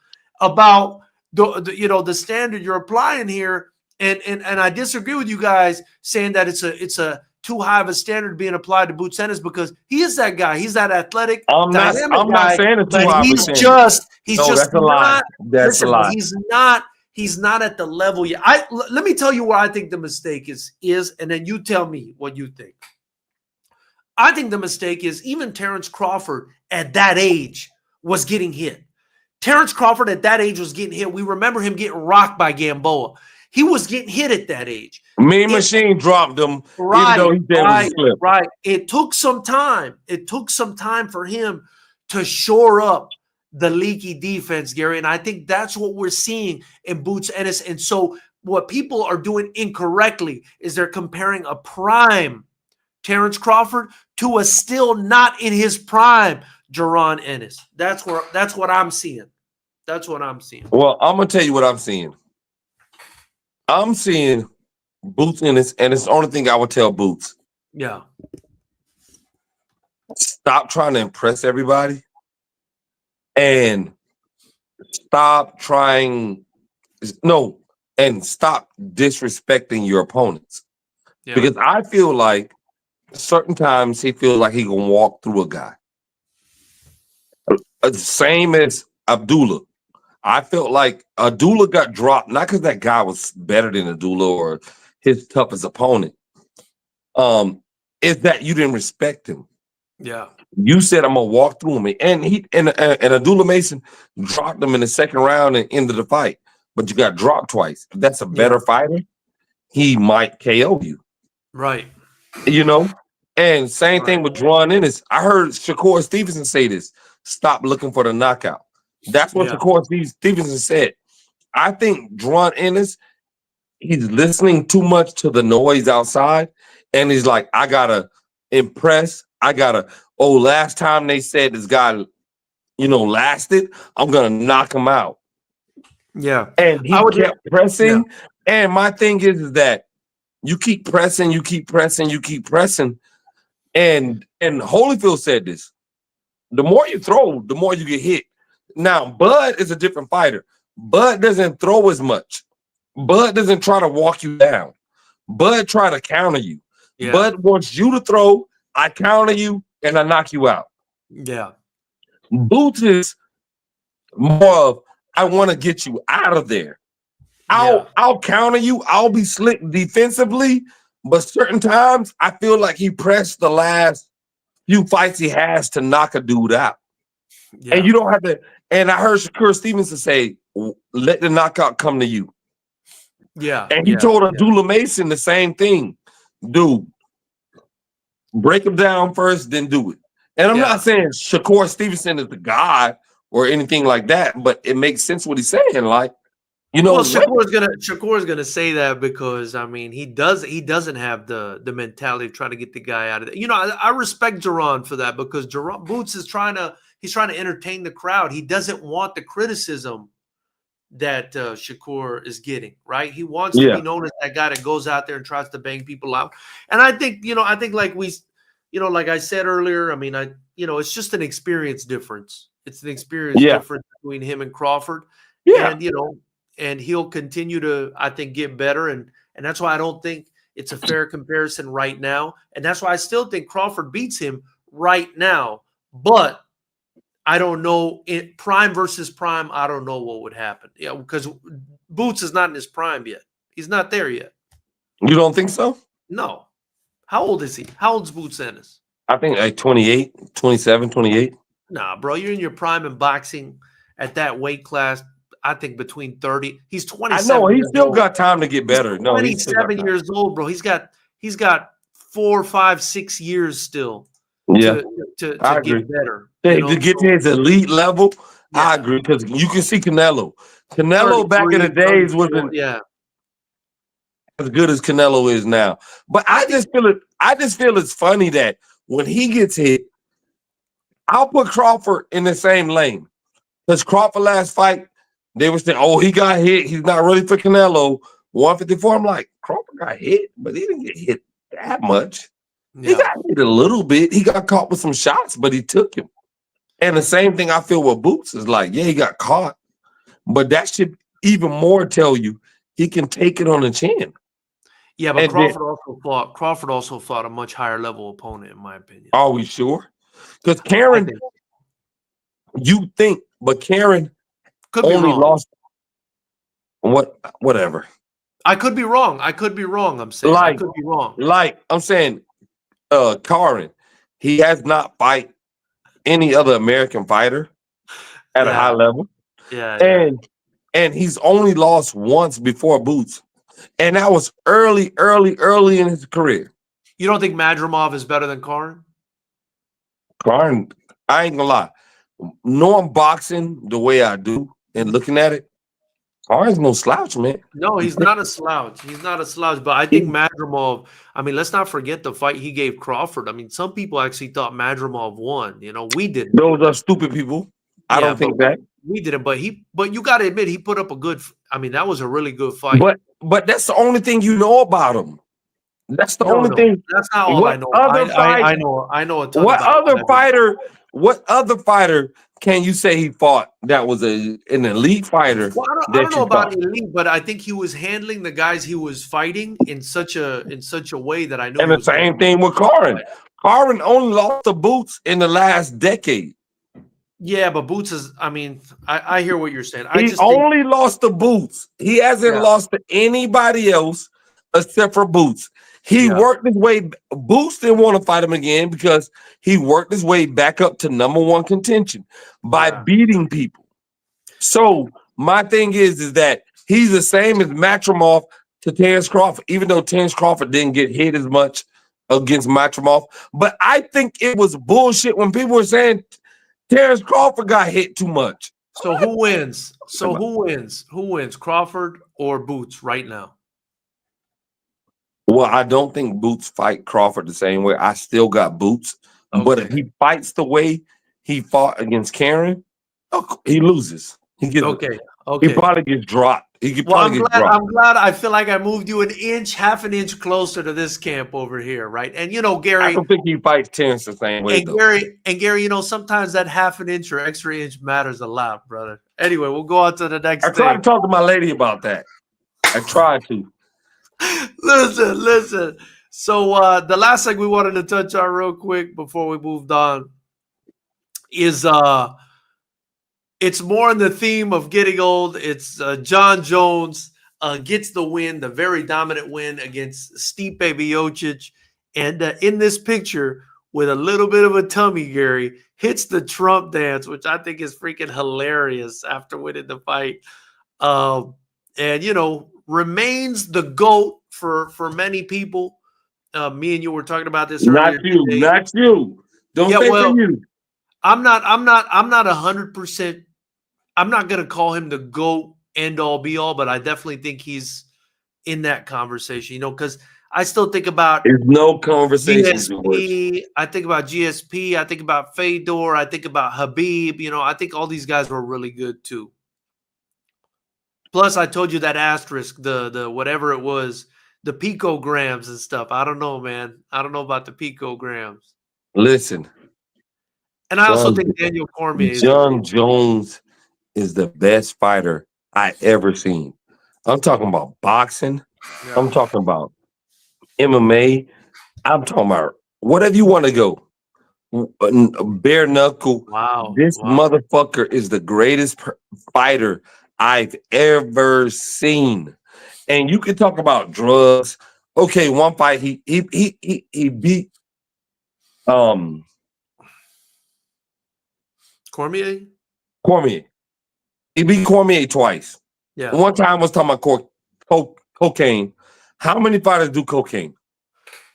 about the standard you're applying here. And I disagree with you guys saying that it's a too high of a standard being applied to Boots Ennis, because he is that guy. He's that athletic, I'm not saying it's too high of a standard. That's a lie. That's a lie. He's not at the level yet. Let me tell you where I think the mistake is, and then you tell me what you think. I think the mistake is even Terrence Crawford at that age was getting hit. Terrence Crawford at that age was getting hit. We remember him getting rocked by Gamboa. He was getting hit at that age. Mean Machine dropped him, even though he said it was a slip. Right. It took some time. It took some time for him to shore up the leaky defense, Gary. And I think that's what we're seeing in Boots Ennis. And so what people are doing incorrectly is they're comparing a prime Terrence Crawford to a still not in his prime Jaron Ennis. That's what I'm seeing. That's what I'm seeing. Well, I'm gonna tell you what I'm seeing. I'm seeing Boots Ennis, and it's the only thing I would tell Boots. Yeah. Stop trying to impress everybody, and stop disrespecting your opponents. Yeah. Because I feel like certain times he feels like he can walk through a guy. Same as Abdullah. I felt like Abdullah got dropped, not because that guy was better than Abdullah or his toughest opponent. Is that you didn't respect him. Yeah. You said I'm gonna walk through him. And Abdullah Mason dropped him in the second round and ended the fight. But you got dropped twice. If that's a better fighter, he might KO you. Right. You know? And same thing with Jaron Ennis. I heard Shakur Stevenson say this. Stop looking for the knockout. That's what Shakur Stevenson said. I think Jaron Ennis, he's listening too much to the noise outside. And he's like, I gotta impress. Last time they said this guy, lasted, I'm gonna knock him out. Yeah. And he kept pressing. Yeah. And my thing is that you keep pressing. And Holyfield said this. The more you throw, the more you get hit. Now, Bud is a different fighter. Bud doesn't throw as much. Bud doesn't try to walk you down. Bud try to counter you. Yeah. Bud wants you to throw, I counter you, and I knock you out. Yeah. Boots is more of, I want to get you out of there. I'll counter you. I'll be slick defensively, but certain times I feel like he pressed the last few fights he has to knock a dude out. Yeah. And you don't have to. And I heard Shakur Stevenson say, let the knockout come to you. Yeah. And he told Abdullah Mason the same thing. Dude, break him down first, then do it. And I'm not saying Shakur Stevenson is the god or anything like that, but it makes sense what he's saying. Like, Shakur's gonna say that because I mean he doesn't have the mentality of trying to get the guy out of there. I respect Jaron for that because Boots is trying to entertain the crowd. He doesn't want the criticism that Shakur is getting, right? He wants to be known as that guy that goes out there and tries to bang people out. And I think like like I said earlier, I mean, it's just an experience difference. It's an experience difference between him and Crawford. Yeah. And and he'll continue to, I think, get better. And that's why I don't think it's a fair comparison right now. And that's why I still think Crawford beats him right now. But I don't know, prime versus prime, I don't know what would happen. Yeah, because Boots is not in his prime yet. He's not there yet. You don't think so? No. How old is he? How old's Boots Ennis? I think like 28, 27, 28. Nah, bro, you're in your prime in boxing at that weight class. I think between 30. He's 27. I know he's still got time to get better. He's 27 years old, bro. He's got 4, 5, 6 years still. Yeah, to get better. To get to his elite level, I agree because you can see Canelo. Canelo back in the days wasn't as good as Canelo is now. But I just feel it's funny that when he gets hit, I'll put Crawford in the same lane because Crawford last fight. They were saying, oh, he got hit. He's not ready for Canelo. 154. I'm like, Crawford got hit, but he didn't get hit that much. Yeah. He got hit a little bit. He got caught with some shots, but he took him. And the same thing I feel with Boots is like, yeah, he got caught. But that should even more tell you he can take it on the chin. Yeah, but Crawford also fought a much higher level opponent, in my opinion. Are we sure? Because Karen, you think, but Karen could be wrong. Lost whatever. I could be wrong. I'm saying I could be wrong. Like I'm saying, Karen, he has not fight any other American fighter at a high level. Yeah. And he's only lost once before Boots. And that was early in his career. You don't think Madrimov is better than Karn? Karn, I ain't gonna lie. Knowing boxing the way I do and looking at it, Karn's no slouch, man. No, he's not a slouch. He's not a slouch. But I think Madrimov, I mean, let's not forget the fight he gave Crawford. I mean, some people actually thought Madrimov won. You know, we didn't. Those are stupid people. I don't think that. We didn't, but you got to admit he put up a good. I mean, that was a really good fight. But that's the only thing you know about him. That's the only thing. That's not all I know. I know a ton about what other fighter can you say he fought that was an elite fighter? Well, I don't know about elite, but I think he was handling the guys he was fighting in such a way that I know. And the same thing with Karn. Karn only lost to Boots in the last decade. Yeah, but Boots is. I mean, I hear what you're saying. He only lost to Boots. He hasn't lost to anybody else except for Boots. He worked his way. Boots didn't want to fight him again because he worked his way back up to #1 contention by beating people. So my thing is that he's the same as Madrimov to Terence Crawford, even though Terence Crawford didn't get hit as much against Madrimov. But I think it was bullshit when people were saying Terence Crawford got hit too much. So who wins? Who wins? Crawford or Boots right now? Well, I don't think Boots fight Crawford the same way. I still got Boots. Okay. But if he fights the way he fought against Karen, he loses. He gets He probably gets dropped. I'm glad. I feel like I moved you half an inch closer to this camp over here, right? And you know, Gary, I don't think he fights Terence the same way. Gary, you know, sometimes that half an inch or extra inch matters a lot, brother. Anyway, we'll go on to the next. I tried to talk to my lady about that. I tried to. Listen. So the last thing we wanted to touch on real quick before we moved on is it's more in the theme of getting old. It's John Jones gets the win, the very dominant win against Stipe Miocic. And in this picture, with a little bit of a tummy, Gary, hits the Trump dance, which I think is freaking hilarious after winning the fight. And, you know, remains the GOAT for many people. Me and you were talking about this earlier. Not you. Don't say for you. I'm not 100%. I'm not going to call him the GOAT, end all be all, but I definitely think he's in that conversation, you know, because I still think about there's no conversation. GSP, I think about GSP, I think about Fedor, I think about Habib, you know, I think all these guys were really good too. Plus, I told you that asterisk, the whatever it was, the picograms and stuff. I don't know, man. I don't know about the picograms. Listen. And I also think Daniel Cormier. John Jones is the best fighter I ever seen. I'm talking about boxing. Yeah. I'm talking about MMA. I'm talking about whatever you want to go. Bare knuckle. Wow. This motherfucker is the greatest fighter I've ever seen. And you can talk about drugs. Okay, one fight he beat Cormier. He beat Cormier twice. Yeah. One time I was talking about cocaine. How many fighters do cocaine?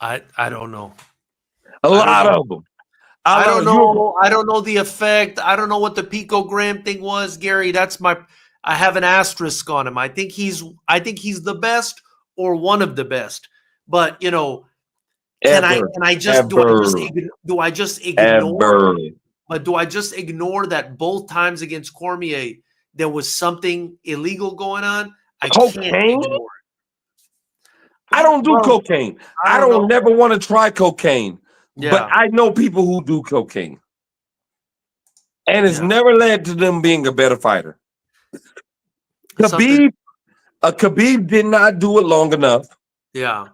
I don't know. A lot of them. I don't know. I don't know the effect. I don't know what the picogram thing was, Gary. I have an asterisk on him. I think he's the best or one of the best. But you know, do I just ignore? But do I just ignore that both times against Cormier there was something illegal going on? I can't ignore it. I don't do cocaine. I don't never want to try cocaine. Yeah. But I know people who do cocaine. And it's never led to them being a better fighter. Khabib did not do it long enough. Yeah.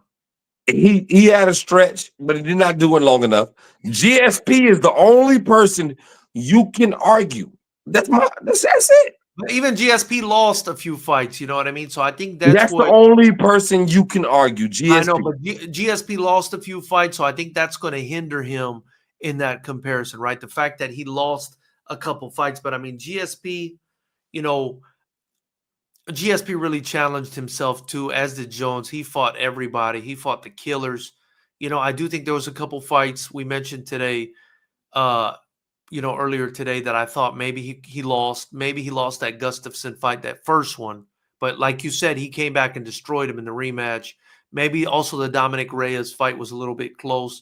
He had a stretch, but he did not do it long enough. GSP is the only person you can argue. That's it. But even GSP lost a few fights, you know what I mean? So I think that's the only person you can argue. GSP. I know, but GSP lost a few fights, so I think that's going to hinder him in that comparison, right? The fact that he lost a couple fights, but I mean GSP, you know, GSP really challenged himself too, as did Jones. He fought everybody. He fought the killers. I do think there was a couple fights we mentioned today, uh, earlier today that I thought maybe he lost. Maybe he lost that Gustafson fight, that first one. But like you said, he came back and destroyed him in the rematch. Maybe also the Dominic Reyes fight was a little bit close.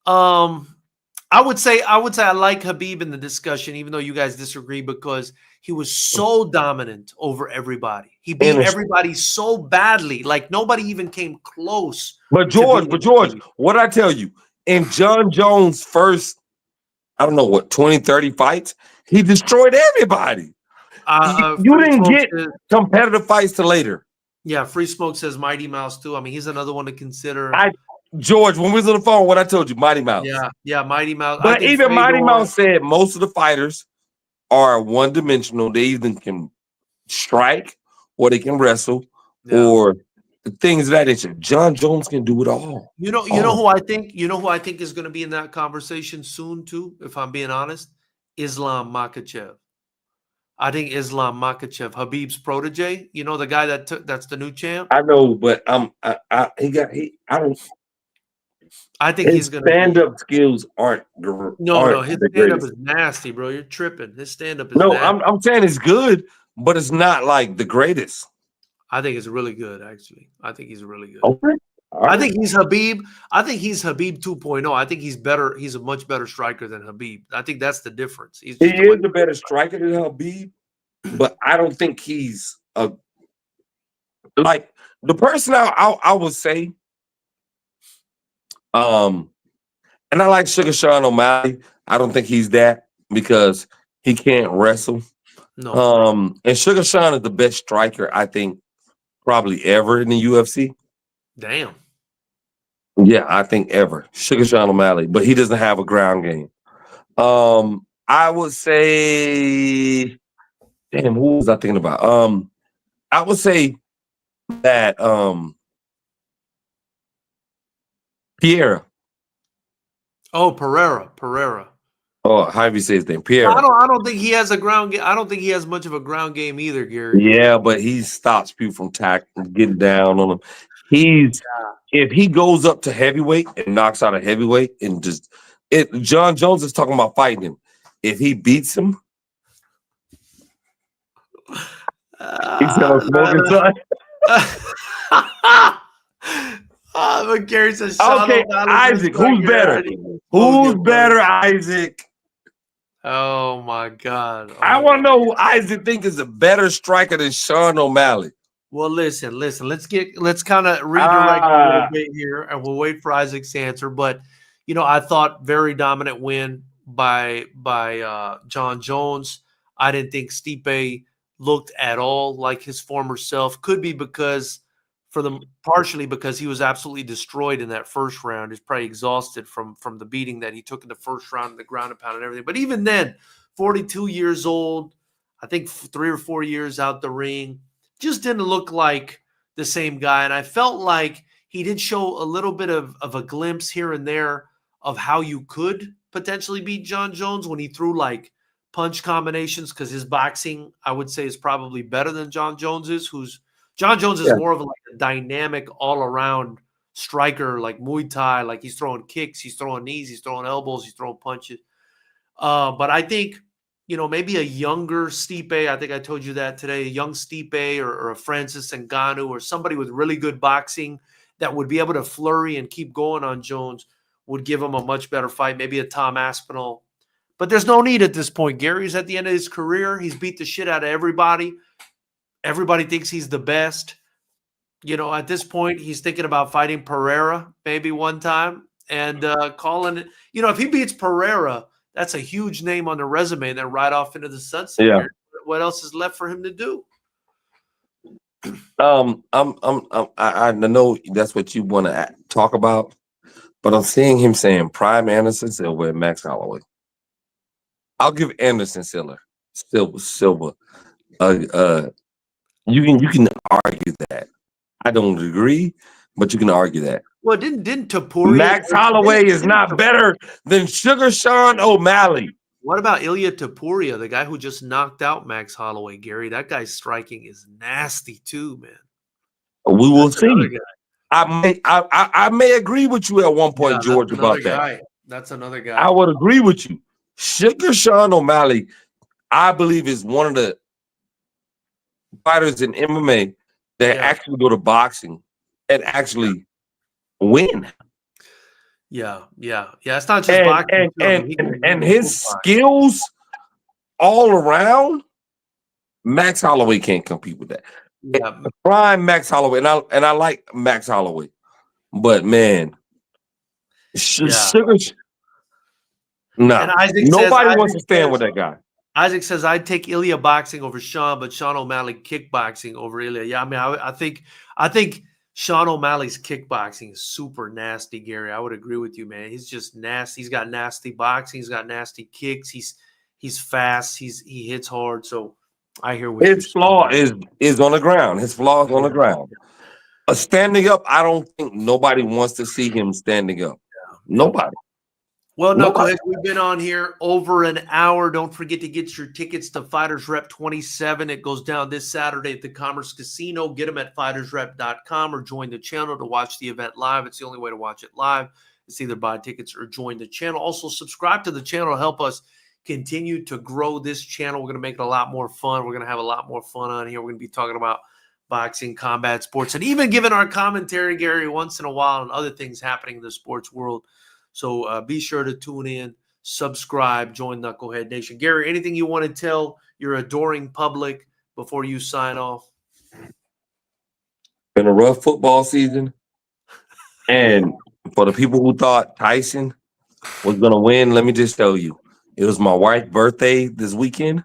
Um, I would say I like Habib in the discussion, even though you guys disagree, because he was so dominant over everybody. He beat And everybody so badly, like nobody even came close but to George, beating Habib. what I tell you, in John Jones' first, I don't know what, 20, 30 fights, he destroyed everybody. You Free didn't Smoke get says, competitive fights till later. yeah, Free Smoke says Mighty Mouse too. I mean, he's another one to consider. I George, when we was on the phone, what I told you, Mighty Mouse. Yeah, yeah, Mighty Mouse. I But think even Mighty Fedor. Mouse said most of the fighters are one dimensional. They either can strike or they can wrestle Yeah. or things of that nature. John Jones can do it all. You know who I think, is going to be in that conversation soon too, if I'm being honest? Islam Makhachev. I think Islam Makhachev, Habib's protege, the guy that's the new champ. I know, but I don't. I think His he's going to stand be. up skills No, aren't his the stand up greatest. is nasty, bro. You're tripping. His stand up is No, nasty. I'm saying it's good, but it's not like the greatest. I think it's really good, actually. I think he's really good. Okay, all I right. think he's Habib. I think he's Habib 2.0. I think he's better. He's a much better striker than Habib. I think that's the difference. He's He just a much is a better striker than Habib, but I don't think he's a like the person I would say. Um, and I like Sugar Sean O'Malley. I don't think he's that because he can't wrestle. no. And Sugar Sean is the best striker I think probably ever in the UFC. Damn. Yeah, I think ever. Sugar Sean O'Malley, but he doesn't have a ground game. I would say, damn, who was I thinking about? I would say that Pierre, Oh, Pereira. or however you say his name, No, I Pierre. don't. I don't think he has a ground game. I don't think he has much of a ground game either, Gary. Yeah, but he stops people from getting down on him. He's if he goes up to heavyweight and knocks out a heavyweight and just it. John Jones is talking about fighting him. If he beats him, he said, "I'm smoking, son." But Gary says, Sean Okay, O'Malley's a Isaac, who's striker. better? I need to smoke Who's it, brother. better, Isaac? Oh my God. I Oh want to my. know who Isaac think is a better striker than Sean O'Malley. Well, listen. Let's kind of redirect a little Ah, bit here, and we'll wait for Isaac's answer. But I thought very dominant win by John Jones. I didn't think Stipe looked at all like his former self. Could be because partially because he was absolutely destroyed in that first round. He's probably exhausted from the beating that he took in the first round, and the ground and pound and everything. But even then, 42 years old, I think 3 or 4 years out the ring, just didn't look like the same guy. And I felt like he did show a little bit of a glimpse here and there of how you could potentially beat John Jones when he threw like punch combinations, because his boxing, I would say, is probably better than John Jones's, John Jones is yeah. more of like a dynamic all-around striker, like Muay Thai, like he's throwing kicks, he's throwing knees, he's throwing elbows, he's throwing punches. But I think, maybe a younger Stipe, I think I told you that today, a young Stipe or a Francis Ngannou or somebody with really good boxing that would be able to flurry and keep going on Jones would give him a much better fight, maybe a Tom Aspinall. But there's no need at this point. Gary's at the end of his career. He's beat the shit out of everybody. Everybody thinks he's the best. At this point, he's thinking about fighting Pereira maybe one time and calling it. If he beats Pereira, that's a huge name on the resume and then right off into the sunset. Yeah. Gary. What else is left for him to do? I know that's what you want to talk about, but I'm seeing him saying Prime Anderson Silva and Max Holloway. I'll give Anderson Silva. You can argue that. I don't agree, but you can argue that. Well, didn't Topuria? Max Holloway is not better than Sugar Sean O'Malley. What about Ilya Tapuria, the guy who just knocked out Max Holloway, Gary? That guy's striking is nasty too, man. We will That's another see. guy. I may agree with you at one point, Yeah, George, that's another about that. guy. That's another guy. I would agree with you. Sugar Sean O'Malley, I believe, is one of the fighters in MMA that actually go to boxing and actually win. Yeah. It's not just boxing. Too. I mean, he can And really his skills all around, Max Holloway can't compete with that. Yeah. Prime Max Holloway, and I like Max Holloway, but man, Sugar. No, And Isaac nobody wants to stand with that guy. Isaac says I'd take Ilya boxing over Sean, but Sean O'Malley kickboxing over Ilya. Yeah, I mean, I think Sean O'Malley's kickboxing is super nasty, Gary. I would agree with you, man. He's just nasty. He's got nasty boxing. He's got nasty kicks. He's fast. He hits hard. So I hear what his flaw is on the ground. His flaw is on the ground. Standing up, I don't think nobody wants to see him standing up. Nobody. Well, Knuckleheads, we've been on here over an hour. Don't forget to get your tickets to Fighters Rep 27. It goes down this Saturday at the Commerce Casino. Get them at fightersrep.com or join the channel to watch the event live. It's the only way to watch it live. It's either buy tickets or join the channel. Also, subscribe to the channel to help us continue to grow this channel. We're going to make it a lot more fun. We're going to have a lot more fun on here. We're going to be talking about boxing, combat sports, and even giving our commentary, Gary, once in a while on other things happening in the sports world. So be sure to tune in, subscribe, join Knucklehead Nation. Gary, anything you want to tell your adoring public before you sign off? Been a rough football season. And for the people who thought Tyson was going to win, let me just tell you, it was my wife's birthday this weekend.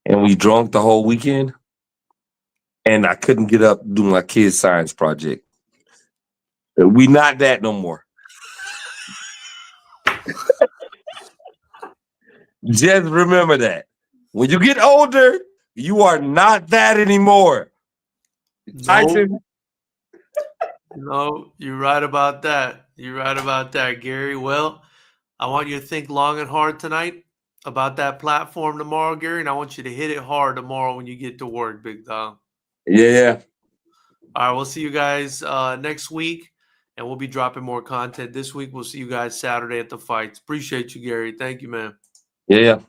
And we drunk the whole weekend. And I couldn't get up to do my kids' science project. We not that no more. Just remember that. When you get older, you are not that anymore. Tyson. No, you're right about that. You're right about that, Gary. Well, I want you to think long and hard tonight about that platform tomorrow, Gary, and I want you to hit it hard tomorrow when you get to work, big dog. Yeah. All right, we'll see you guys next week, and we'll be dropping more content this week. We'll see you guys Saturday at the fights. Appreciate you, Gary. Thank you, man. Yeah.